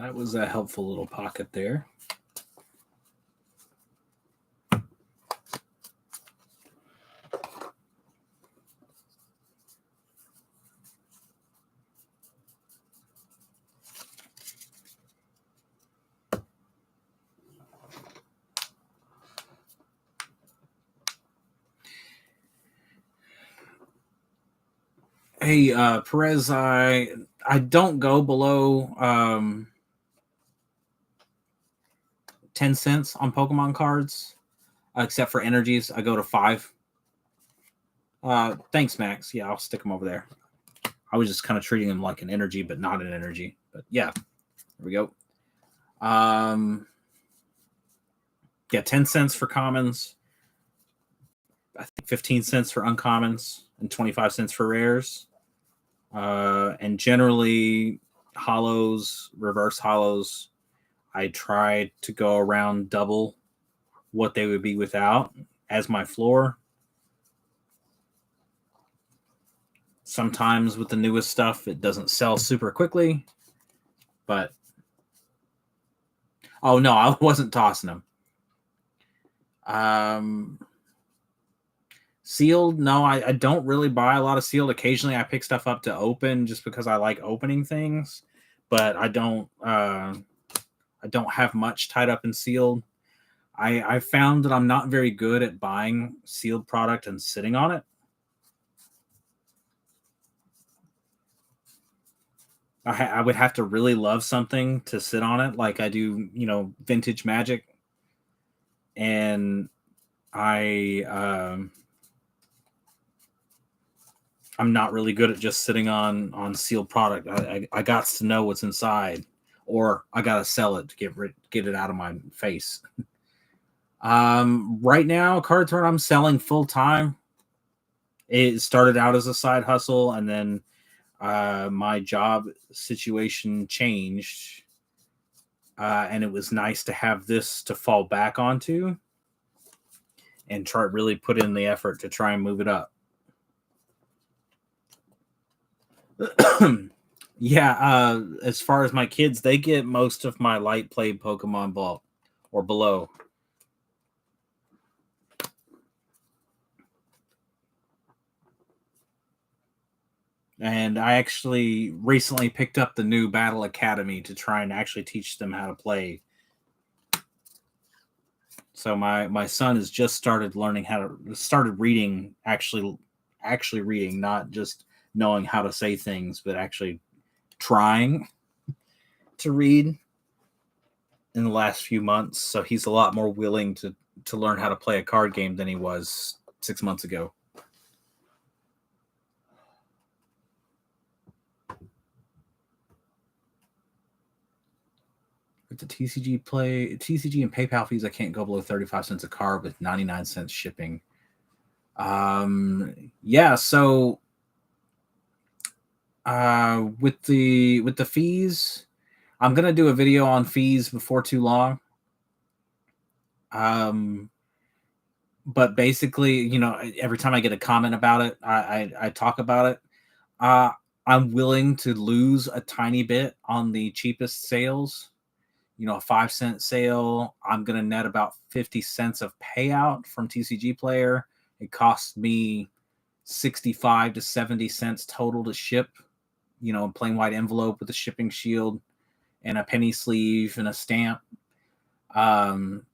That was a helpful little pocket there. Hey, Perez, I don't go below 10 cents on Pokemon cards, except for energies. I go to 5. Thanks, Max. Yeah, I'll stick them over there. I was just kind of treating them like an energy, but not an energy. But yeah, there we go. Yeah, 10 cents for commons. I think 15 cents for uncommons and 25 cents for rares. And generally, hollows, reverse hollows, I try to go around double what they would be without as my floor. Sometimes with the newest stuff, it doesn't sell super quickly, but oh no, I wasn't tossing them. Sealed, no, I don't really buy a lot of sealed. Occasionally, I pick stuff up to open just because I like opening things, but I don't have much tied up in sealed. I found that I'm not very good at buying sealed product and sitting on it. I would have to really love something to sit on it, like I do, vintage Magic, and I'm not really good at just sitting on sealed product. I got to know what's inside, or I got to sell it to get it out of my face. Right now, Card Turn I'm selling full time. It started out as a side hustle, and then my job situation changed, and it was nice to have this to fall back onto and really put in the effort to try and move it up. Yeah, as far as my kids, they get most of my light played Pokemon Ball or below. And I actually recently picked up the new Battle Academy to try and actually teach them how to play. So my son has just started learning started reading, actually reading, not just knowing how to say things, but actually trying to read in the last few months. So he's a lot more willing to learn how to play a card game than he was 6 months ago. With the TCG and PayPal fees, I can't go below 35 cents a card with 99 cents shipping. Yeah, so with the fees, I'm gonna do a video on fees before too long. But basically, every time I get a comment about it, I talk about it. I'm willing to lose a tiny bit on the cheapest sales. A 5-cent sale, I'm going to net about 50 cents of payout from TCG Player. It costs me 65 to 70 cents total to ship, a plain white envelope with a shipping shield and a penny sleeve and a stamp. I'm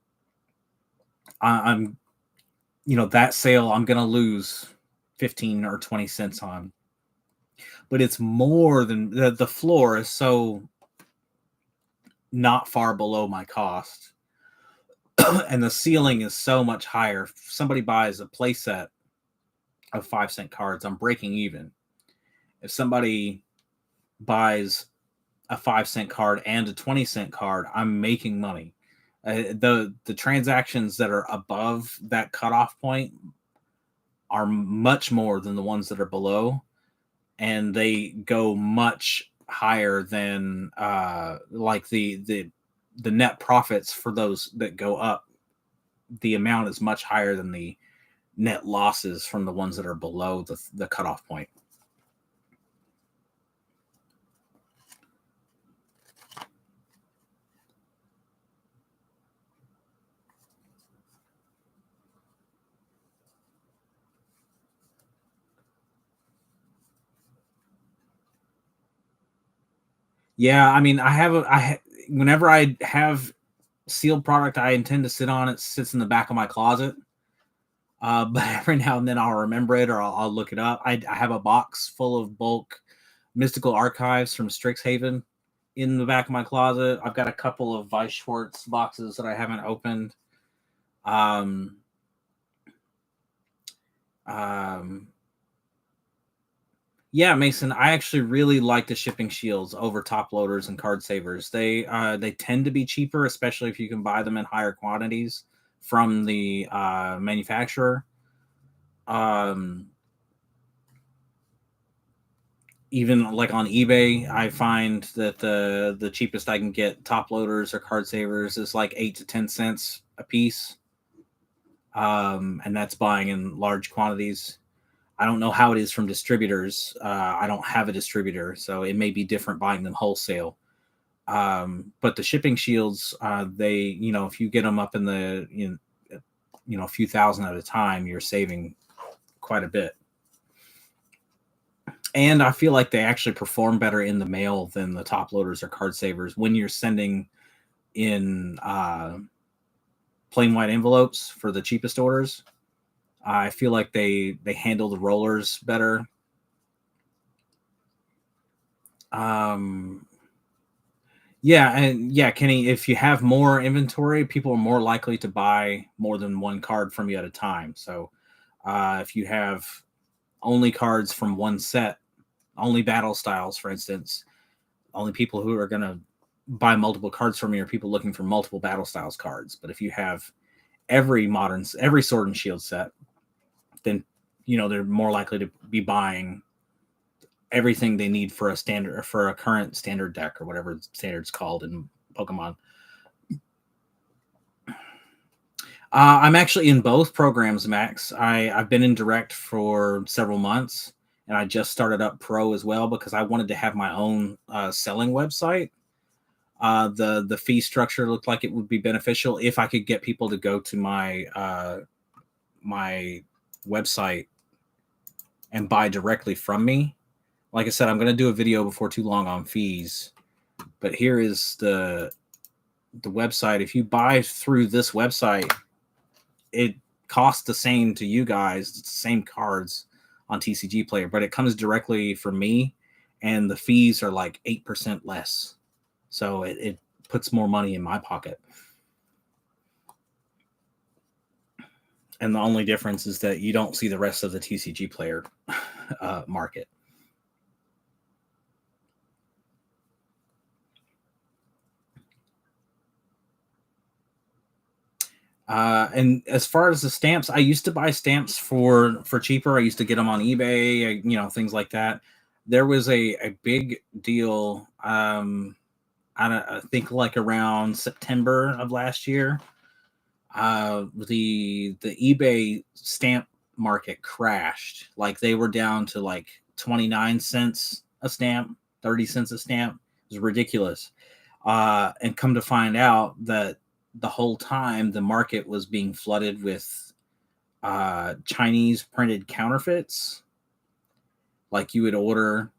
that sale I'm going to lose 15 or 20 cents on. But it's more than the floor is so not far below my cost. And the ceiling is so much higher. If somebody buys a playset of 5-cent cards, I'm breaking even. If somebody buys a 5-cent card and a 20-cent card, I'm making money. The transactions that are above that cutoff point are much more than the ones that are below, and they go much higher than like the net profits for those that go up. The amount is much higher than the net losses from the ones that are below the cutoff point. Yeah, I mean, whenever I have sealed product, I intend to sit on it. Sits in the back of my closet. But every now and then I'll remember it or I'll look it up. I have a box full of bulk mystical archives from Strixhaven in the back of my closet. I've got a couple of Weiss Schwartz boxes that I haven't opened. Um, um, yeah, Mason, I actually really like the shipping shields over top loaders and card savers. They tend to be cheaper, especially if you can buy them in higher quantities from the manufacturer. Um, Even like on eBay, I find that the cheapest I can get top loaders or card savers is like 8 to 10 cents a piece, and that's buying in large quantities. I don't know how it is from distributors. I don't have a distributor, so it may be different buying them wholesale. But the shipping shields, they, if you get them up in the, a few thousand at a time, you're saving quite a bit. And I feel like they actually perform better in the mail than the top loaders or card savers when you're sending in plain white envelopes for the cheapest orders. I feel like they handle the rollers better. Um, yeah, and yeah, Kenny, if you have more inventory, people are more likely to buy more than one card from you at a time. So if you have only cards from one set, only battle styles, for instance, only people who are going to buy multiple cards from you are people looking for multiple battle styles cards. But if you have every sword and shield set, then they're more likely to be buying everything they need for a standard or for a current standard deck or whatever standard's called in Pokemon. I'm actually in both programs, Max. I've been in Direct for several months, and I just started up Pro as well because I wanted to have my own selling website. The fee structure looked like it would be beneficial if I could get people to go to my website and buy directly from me. Like I said, I'm going to do a video before too long on fees, but here is the website. If you buy through this website, it costs the same to you guys. It's the same cards on TCG Player, but it comes directly from me, and the fees are like 8% less. So it puts more money in my pocket. And the only difference is that you don't see the rest of the TCG Player market. And as far as the stamps, I used to buy stamps for cheaper. I used to get them on eBay, things like that. There was a big deal. I think like around September of last year. The eBay stamp market crashed. Like they were down to like 29 cents a stamp, 30 cents a stamp. It was ridiculous. And come to find out that the whole time the market was being flooded with Chinese printed counterfeits. Like you would order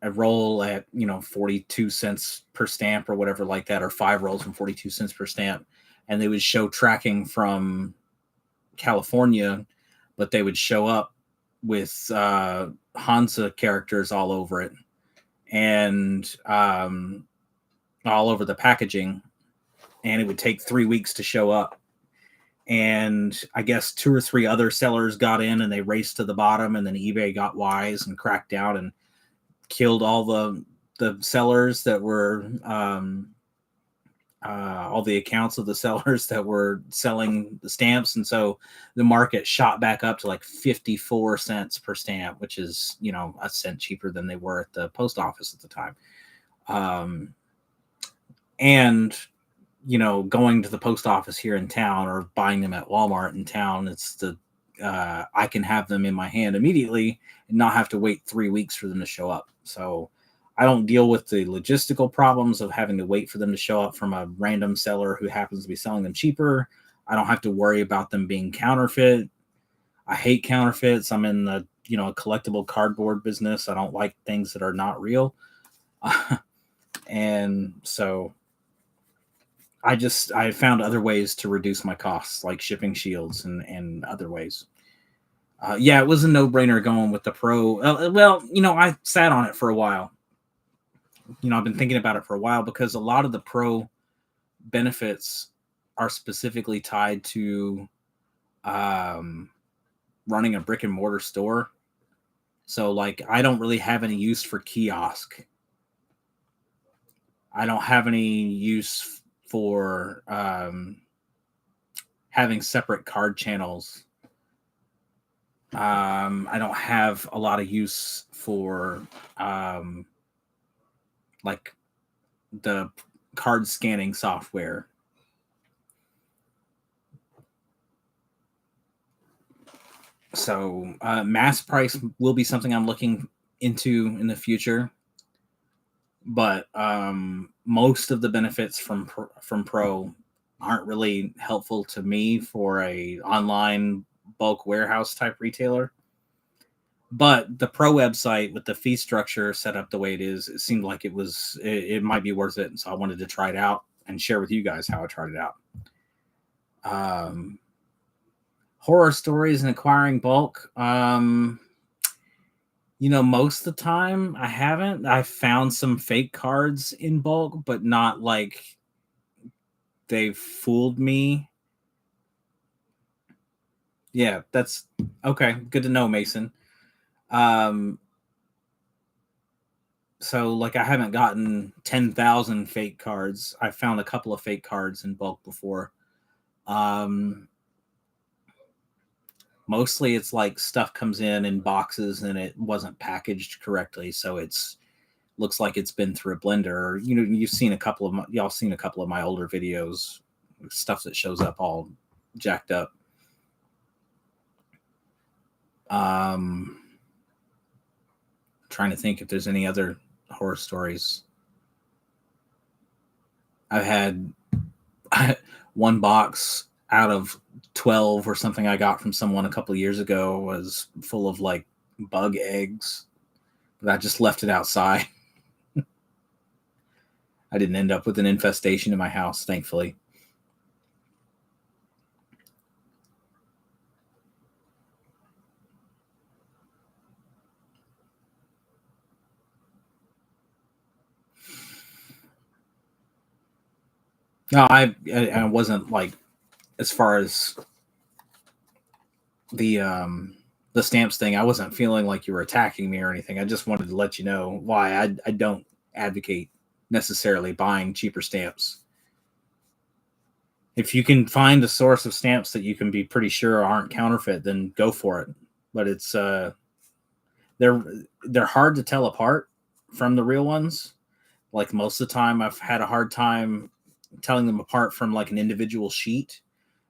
a roll at 42 cents per stamp or whatever like that, or 5 rolls from 42 cents per stamp, and they would show tracking from California, but they would show up with Hansa characters all over it and all over the packaging, and it would take 3 weeks to show up. And I guess 2 or 3 other sellers got in and they raced to the bottom, and then eBay got wise and cracked down and killed all the sellers that were all the accounts of the sellers that were selling the stamps. And so the market shot back up to like 54 cents per stamp, which is, a cent cheaper than they were at the post office at the time. And, going to the post office here in town or buying them at Walmart in town, it's I can have them in my hand immediately and not have to wait 3 weeks for them to show up. So I don't deal with the logistical problems of having to wait for them to show up from a random seller who happens to be selling them cheaper. I don't have to worry about them being counterfeit. I hate counterfeits. I'm in the, collectible cardboard business. I don't like things that are not real. And so I found other ways to reduce my costs, like shipping shields and other ways. Yeah, it was a no-brainer going with the Pro. Well, I sat on it for a while. I've been thinking about it for a while because a lot of the Pro benefits are specifically tied to running a brick and mortar store. So, like, I don't really have any use for kiosk. I don't have any use for having separate card channels. I don't have a lot of use for like the card scanning software. So mass price will be something I'm looking into in the future, but most of the benefits from Pro aren't really helpful to me for a online bulk warehouse type retailer. But the Pro website with the fee structure set up the way it is, it seemed like it might be worth it, and so I wanted to try it out and share with you guys how I tried it out. Horror stories and acquiring bulk. Most of the time I haven't. I found some fake cards in bulk, but not like they fooled me. Yeah, that's okay. Good to know, Mason. So like I haven't gotten 10,000 fake cards. I found a couple of fake cards in bulk before. Mostly it's like stuff comes in boxes and it wasn't packaged correctly, so it's looks like it's been through a blender. You've seen y'all seen a couple of my older videos, stuff that shows up all jacked up. Trying to think if there's any other horror stories. I've had one box out of 12 or something I got from someone a couple of years ago was full of like bug eggs, but I just left it outside. I didn't end up with an infestation in my house, thankfully. No, I wasn't like, as far as the stamps thing, I wasn't feeling like you were attacking me or anything. I just wanted to let you know why I don't advocate necessarily buying cheaper stamps. If you can find a source of stamps that you can be pretty sure aren't counterfeit, then go for it. But it's they're hard to tell apart from the real ones. Like most of the time, I've had a hard time telling them apart from like an individual sheet.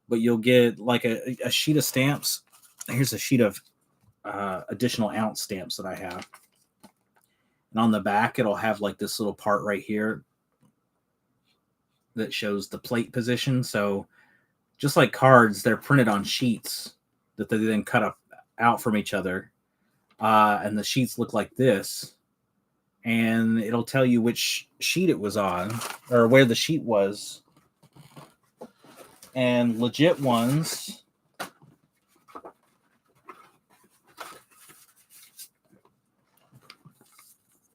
But you'll get like a sheet of stamps. Here's a sheet of additional ounce stamps that I have. And on the back, it'll have like this little part right here that shows the plate position. So just like cards, they're printed on sheets that they then cut up out from each other. And the sheets look like this. And it'll tell you which sheet it was on or where the sheet was. And legit ones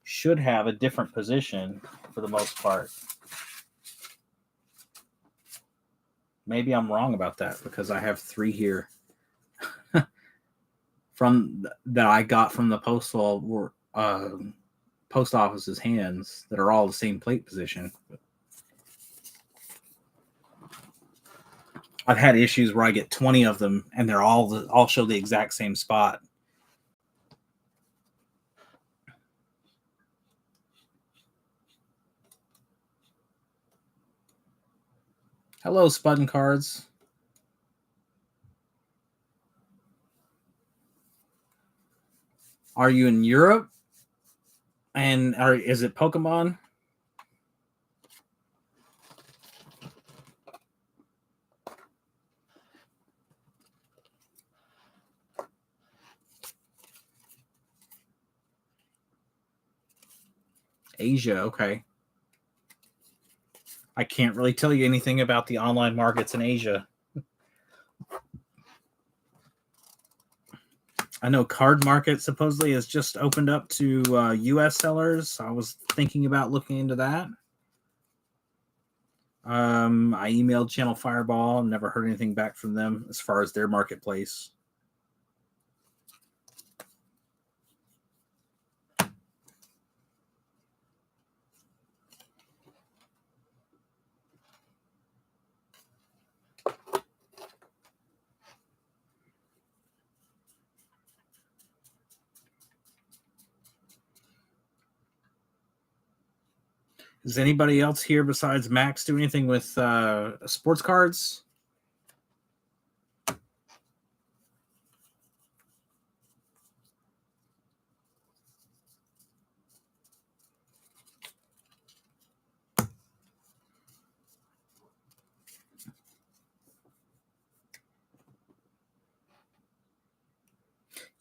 should have a different position for the most part. Maybe I'm wrong about that because I have 3 here from that I got from the post office's hands that are all the same plate position. I've had issues where I get 20 of them and they're all show the exact same spot. Hello, Spudden Cards. Are you in Europe? And is it Pokemon? Asia, okay. I can't really tell you anything about the online markets in Asia. I know Card Market supposedly has just opened up to U.S. sellers. I was thinking about looking into that. I emailed Channel Fireball, never heard anything back from them as far as their marketplace. Does anybody else here besides Max do anything with sports cards?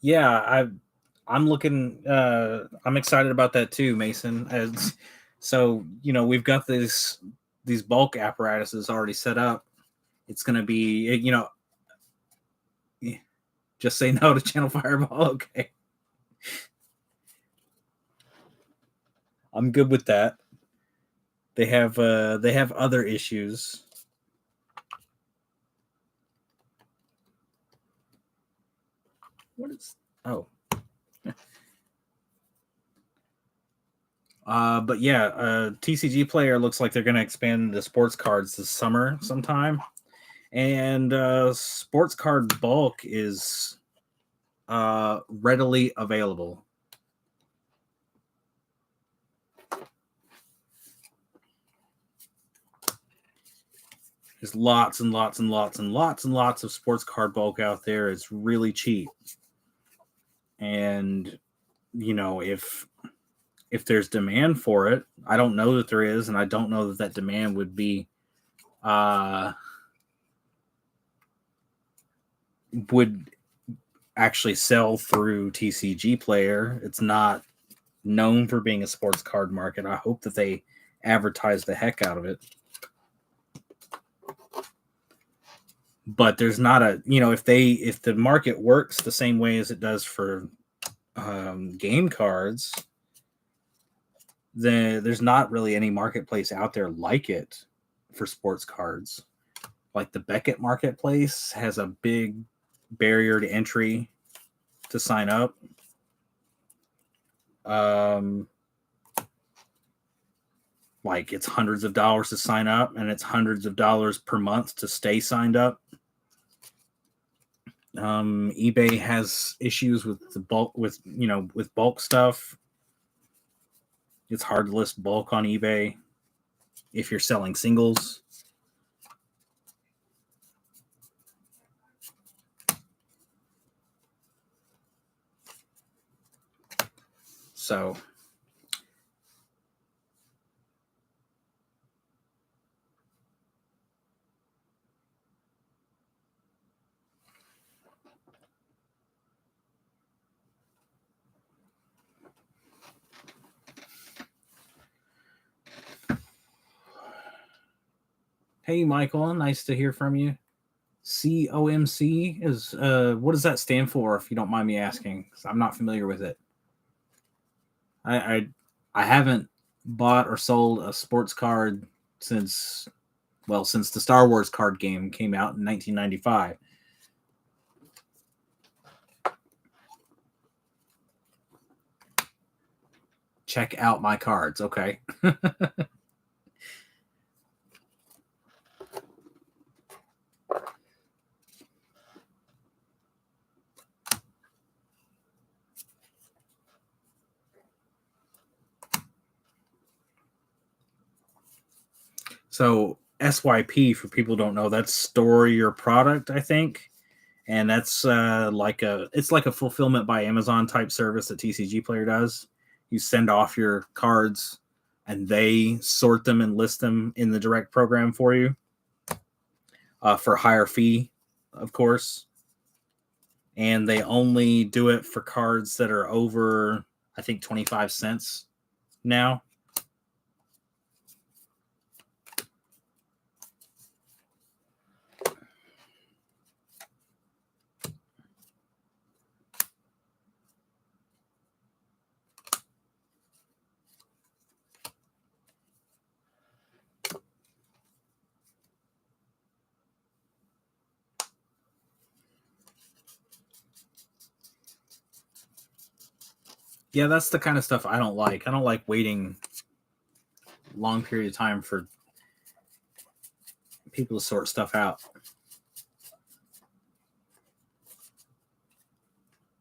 Yeah, I'm looking. I'm excited about that too, Mason. So we've got these bulk apparatuses already set up. It's going to be just say no to Channel Fireball. Okay, I'm good with that. They have other issues. What is but yeah, TCG Player looks like they're going to expand the sports cards this summer sometime, and sports card bulk is readily available. There's lots and lots and lots and lots and lots of sports card bulk out there. It's really cheap, and if there's demand for it, I don't know that there is, and I don't know that demand would be would actually sell through TCG Player. It's not known for being a sports card market. I hope that they advertise the heck out of it. But there's not a, if the market works the same way as it does for game cards, then there's not really any marketplace out there like it for sports cards. Like the Beckett marketplace has a big barrier to entry to sign up. Like it's hundreds of dollars to sign up, and it's hundreds of dollars per month to stay signed up. eBay has issues with the bulk, with bulk stuff. It's hard to list bulk on eBay if you're selling singles. So hey, Michael, nice to hear from you. COMC is what does that stand for, if you don't mind me asking? Because I'm not familiar with it. I haven't bought or sold a sports card since the Star Wars card game came out in 1995. Check out my cards, okay? So SYP, for people who don't know, that's store your product, I think. And that's like a fulfillment by Amazon type service that TCG Player does. You send off your cards and they sort them and list them in the direct program for you for a higher fee, of course. And they only do it for cards that are over, I think, 25 cents now. Yeah, that's the kind of stuff I don't like. I don't like waiting long period of time for people to sort stuff out.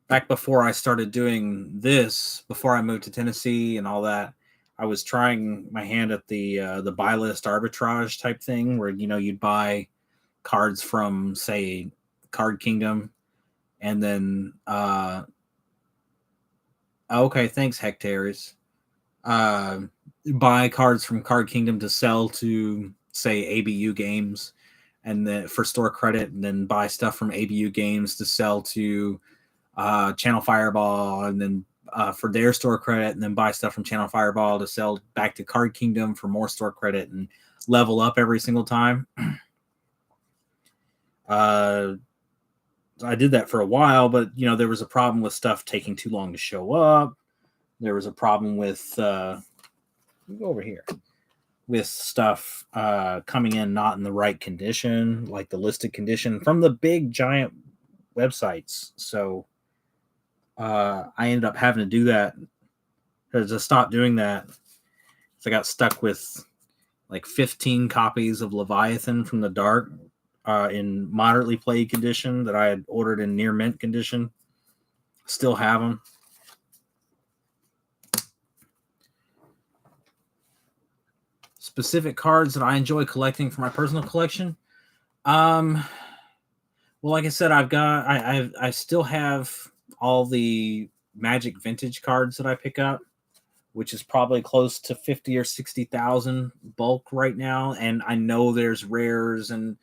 Back before I started doing this, before I moved to Tennessee and all that, I was trying my hand at the buy list arbitrage type thing, where you'd buy cards from, say, Card Kingdom, and then okay, thanks, Hectares. Buy cards from Card Kingdom to sell to, say, ABU Games, and then for store credit, and then buy stuff from ABU Games to sell to Channel Fireball, and then for their store credit, and then buy stuff from Channel Fireball to sell back to Card Kingdom for more store credit, and level up every single time. I did that for a while, but there was a problem with stuff taking too long to show up. There was a problem with go over here with stuff coming in not in the right condition, like the listed condition from the big giant websites. So I ended up having to do that, to stop doing that. So I got stuck with like 15 copies of Leviathan from the Dark in moderately played condition that I had ordered in near mint condition. Still have them. Specific cards that I enjoy collecting for my personal collection. Well, like I said, I still have all the Magic vintage cards that I pick up, which is probably close to 50 or 60,000 bulk right now. And I know there's rares and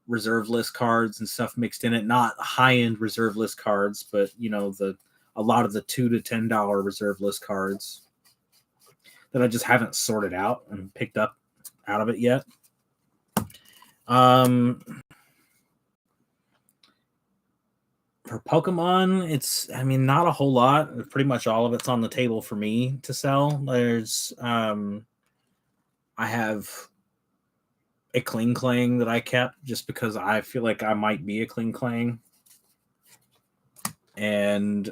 reserve list cards and stuff mixed in it. Not high-end reserve list cards, but a lot of the $2 to $10 reserve list cards that I just haven't sorted out and picked up out of it yet. For Pokemon, it's not a whole lot. Pretty much all of it's on the table for me to sell. There's I have a Klinklang that I kept just because I feel like I might be a Klinklang. And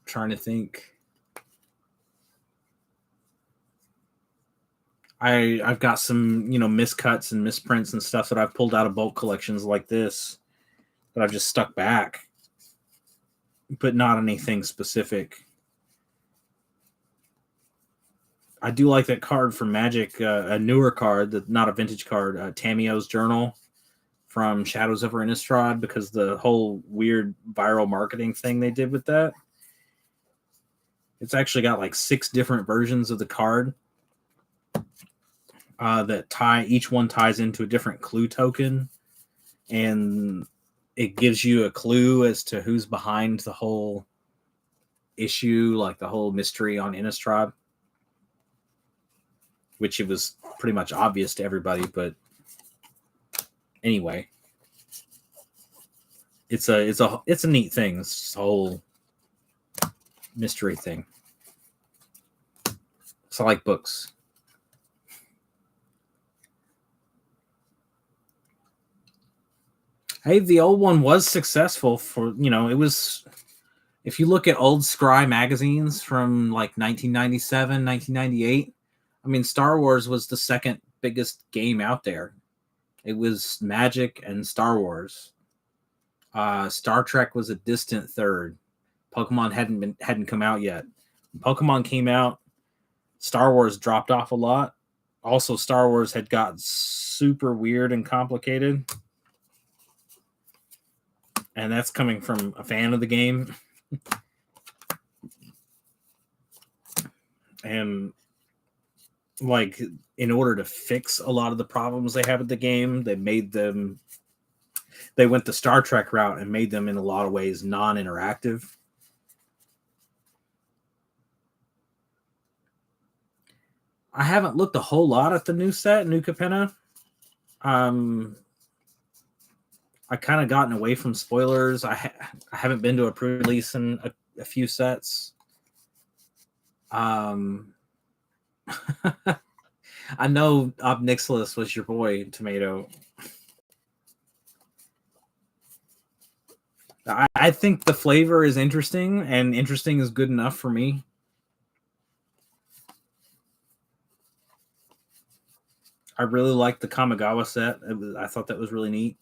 trying to think. I've got some, miscuts and misprints and stuff that I've pulled out of bulk collections like this that I've just stuck back, but not anything specific. I do like that card from Magic, a newer card, not a vintage card, Tamiyo's Journal from Shadows over Innistrad, because the whole weird viral marketing thing they did with that. It's actually got like 6 different versions of the card that each one ties into a different clue token, and it gives you a clue as to who's behind the whole issue, like the whole mystery on Innistrad, which it was pretty much obvious to everybody. But anyway, it's a neat thing, this whole mystery thing. So I like books. Hey, the old one was successful for, it was, if you look at old Scry magazines from like 1997, 1998, Star Wars was the second biggest game out there. It was Magic and Star Wars. Star Trek was a distant third. Pokemon hadn't come out yet. When Pokemon came out, Star Wars dropped off a lot. Also, Star Wars had got super weird and complicated. And that's coming from a fan of the game. And like, in order to fix a lot of the problems they have with the game, they went the Star Trek route and made them in a lot of ways non-interactive. I haven't looked a whole lot at the new set, New Capenna. I kind of gotten away from spoilers. I haven't been to a pre-release in a few sets. I know Obnixilis was your boy, Tomato. I think the flavor is interesting, and interesting is good enough for me. I really liked the Kamigawa set. I thought that was really neat.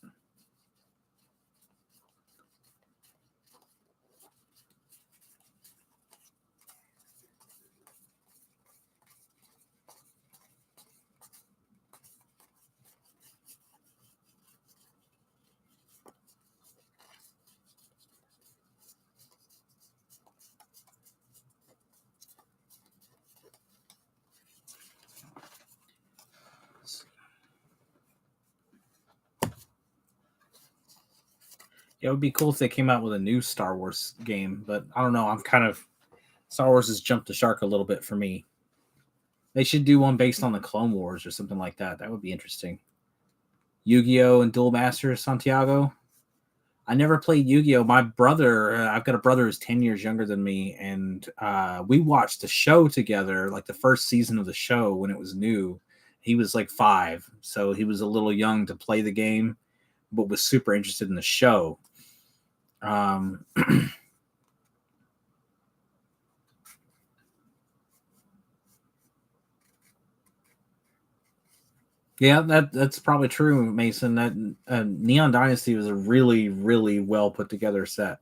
It would be cool if they came out with a new Star Wars game, but I don't know. I'm kind of Star Wars has jumped the shark a little bit for me. They should do one based on the Clone Wars or something like that. That would be interesting. Yu-Gi-Oh and Duel Masters, Santiago. I never played Yu-Gi-Oh. My brother, I've got a brother who's 10 years younger than me, and we watched the show together, like the first season of the show when it was new. He was like 5, so he was a little young to play the game, but was super interested in the show. Yeah, that's probably true, Mason. That Neon Dynasty was a really, really well put together set.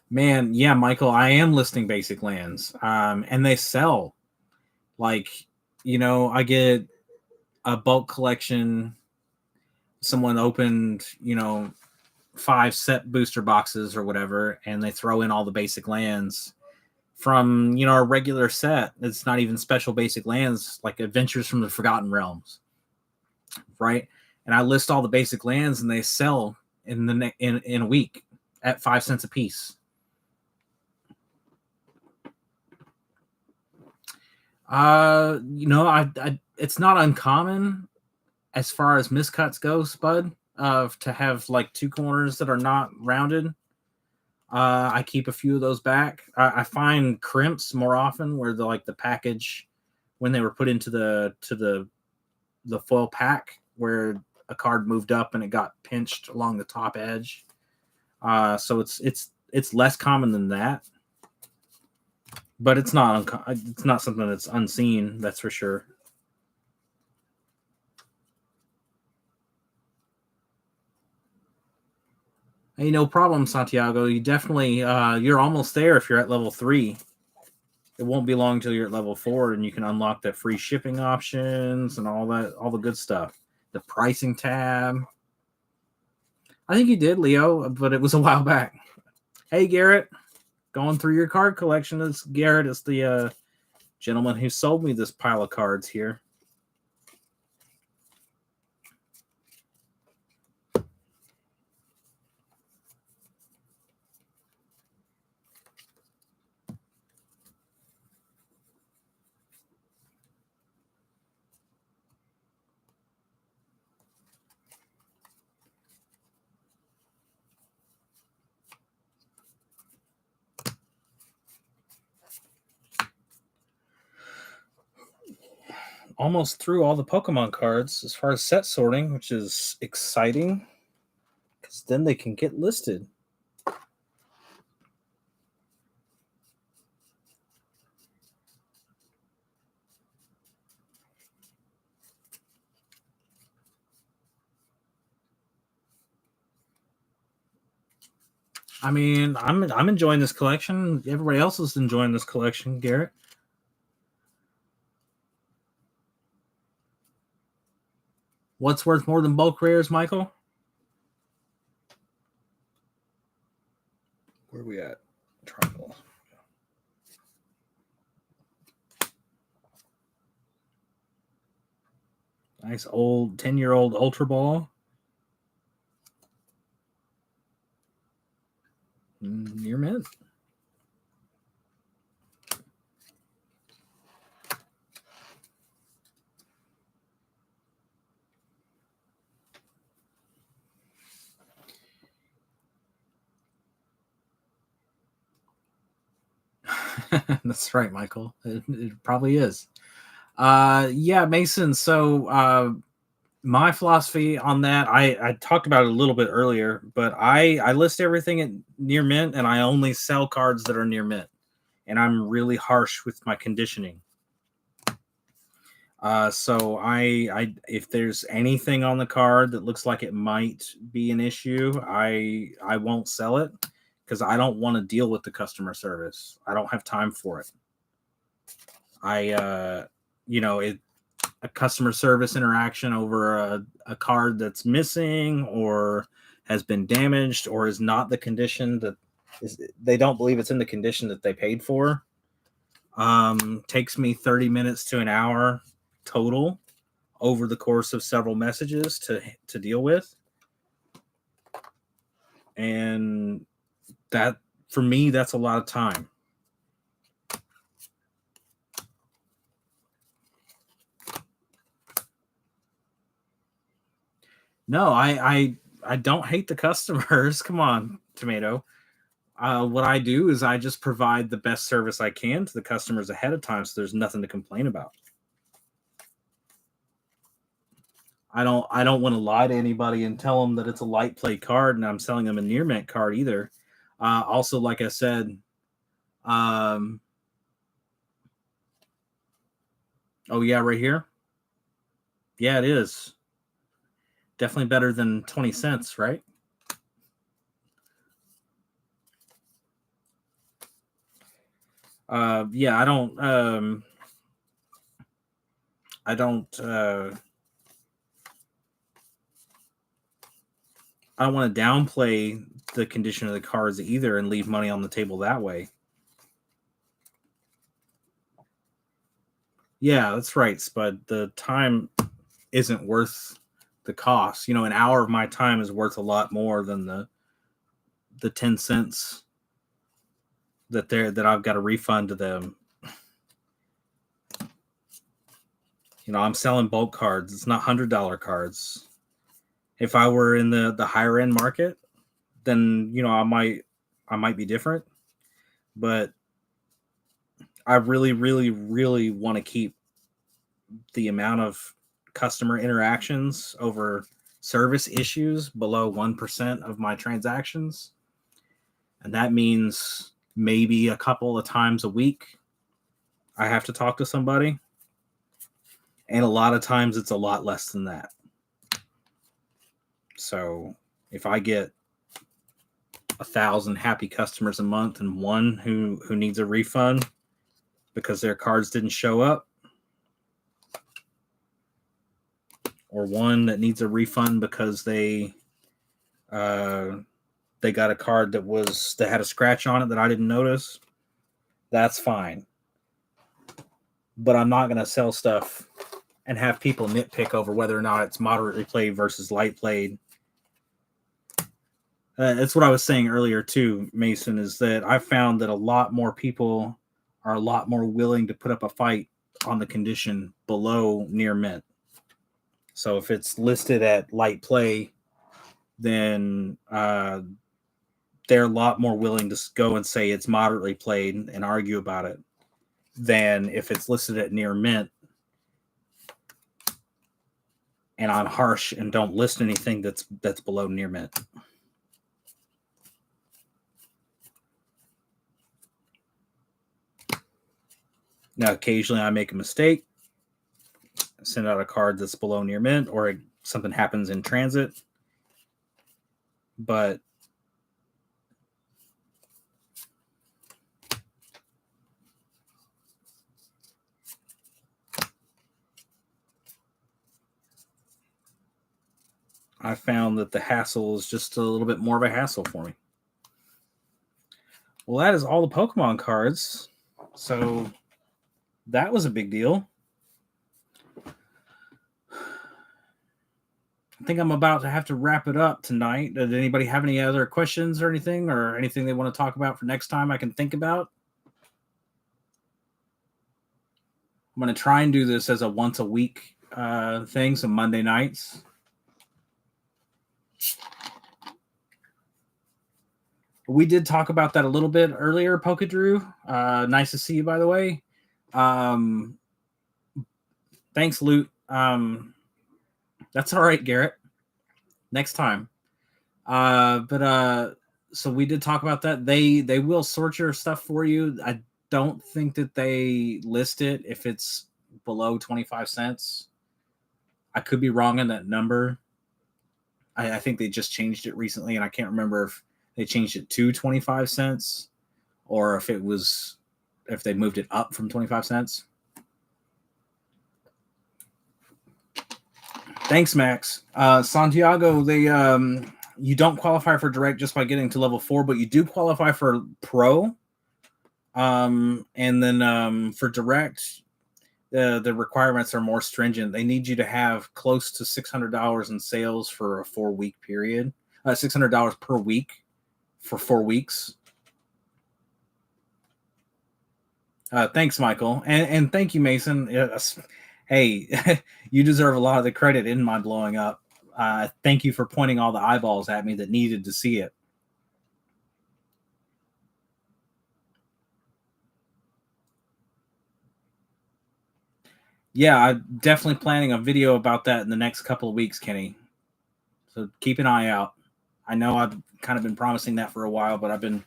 Man, yeah, Michael, I am listing Basic Lands, and they sell. Like, I get a bulk collection. Someone opened, 5 set booster boxes or whatever, and they throw in all the Basic Lands from a regular set. It's not even special Basic Lands, like Adventures from the Forgotten Realms, right? And I list all the Basic Lands, and they sell in a week at 5 cents a piece. It's not uncommon as far as miscuts go, Spud, to have like 2 corners that are not rounded. I keep a few of those back. I find crimps more often where the package when they were put into the foil pack where a card moved up and it got pinched along the top edge. So it's less common than that, but it's not something that's unseen. That's for sure. Hey, no problem, Santiago. You definitely you're almost there if you're at level 3. It won't be long until you're at level 4 and you can unlock the free shipping options and all the good stuff. The pricing tab. I think you did, Leo, but it was a while back. Hey, Garrett, going through your card collection. Garrett is the gentleman who sold me this pile of cards here. Almost through all the Pokemon cards as far as set sorting, which is exciting because then they can get listed. I mean, I'm enjoying this collection. Everybody else is enjoying this collection, Garrett. What's worth more than bulk rares, Michael? Where are we at? Tribal. Nice old 10-year-old Ultra Ball. Near mint. That's right, Michael. It probably is. Yeah, Mason. So My philosophy on that, I talked about it a little bit earlier, but I list everything at near mint, and I only sell cards that are near mint, and I'm really harsh with my conditioning. So I if there's anything on the card that looks like it might be an issue, I won't sell it because I don't want to deal with the customer service. I don't have time for it. I you know it a customer service interaction over a card that's missing or has been damaged or is not the condition that is, they don't believe it's in the condition that they paid for. Takes me 30 minutes to an hour total over the course of several messages to deal with. And that, for me, that's a lot of time. No, I don't hate the customers. Come on, tomato. What I do is I just provide the best service I can to the customers ahead of time, so there's nothing to complain about. I don't want to lie to anybody and tell them that it's a light play card and I'm selling them a near mint card either. Also, like I said, um, oh yeah, right here. Yeah, it is definitely better than 20 cents, right? Yeah, I don't I don't want to downplay the condition of the cards either and leave money on the table that way. Yeah, that's right, Spud. The time isn't worth the cost. You know, an hour of my time is worth a lot more than the 10 cents that I've got to refund to them. You know, I'm selling bulk cards. It's not $100 cards. If I were in the higher end market, then I might be different. But I really, really, really want to keep the amount of customer interactions over service issues below 1% of my transactions. And that means maybe a couple of times a week I have to talk to somebody. And a lot of times it's a lot less than that. So if I get 1,000 happy customers a month and one who needs a refund because their cards didn't show up, or one that needs a refund because uh, they got a card that had a scratch on it that I didn't notice, that's fine. But I'm not going to sell stuff and have people nitpick over whether or not it's moderately played versus light played. That's what I was saying earlier too, Mason, is that I found that a lot more people are a lot more willing to put up a fight on the condition below near mint. So if it's listed at light play, then they're a lot more willing to go and say it's moderately played and argue about it than if it's listed at near mint and I'm harsh and don't list anything that's below near mint. Now, occasionally I make a mistake, send out a card that's below near mint, or something happens in transit. But I found that the hassle is just a little bit more of a hassle for me. Well, that is all the Pokemon cards. So that was a big deal. I think I'm about to have to wrap it up tonight. Did anybody have any other questions or anything they want to talk about for next time I can think about? I'm going to try and do this as a once a week thing, some Monday nights. We did talk about that a little bit earlier, Pokedrew. Nice to see you, by the way. Thanks, Loot. That's all right, Garrett. Next time. So we did talk about that. They will sort your stuff for you. I don't think that they list it if it's below 25 cents. I could be wrong on that number. I think they just changed it recently, and I can't remember if they changed it to 25 cents or if they moved it up from 25 cents. Thanks, Max. Santiago, you don't qualify for direct just by getting to level 4, but you do qualify for pro. And then for direct, the requirements are more stringent. They need you to have close to $600 in sales for a 4-week period. $600 per week for 4 weeks. Thanks, Michael, and thank you, Mason. Hey, you deserve a lot of the credit in my blowing up. Thank you for pointing all the eyeballs at me that needed to see it. Yeah, I'm definitely planning a video about that in the next couple of weeks, Kenny. So keep an eye out. I know I've kind of been promising that for a while, but I've been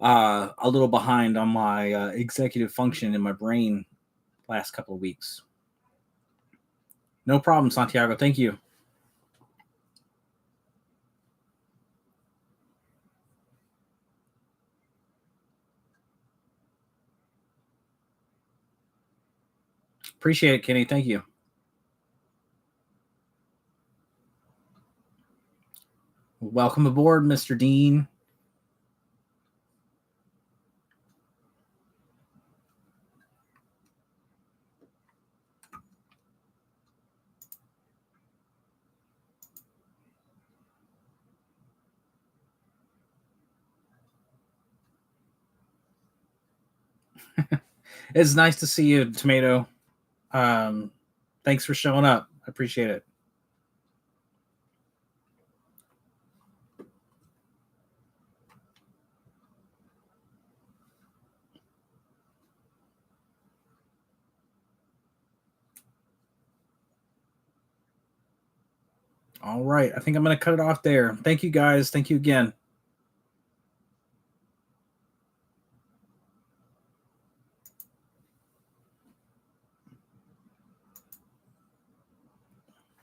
a little behind on my executive function in my brain last couple of weeks. No problem, Santiago. Thank you. Appreciate it, Kenny. Thank you. Welcome aboard, Mr. Dean. It's nice to see you, Tomato. Thanks for showing up. I appreciate it. All right. I think I'm going to cut it off there. Thank you, guys. Thank you again.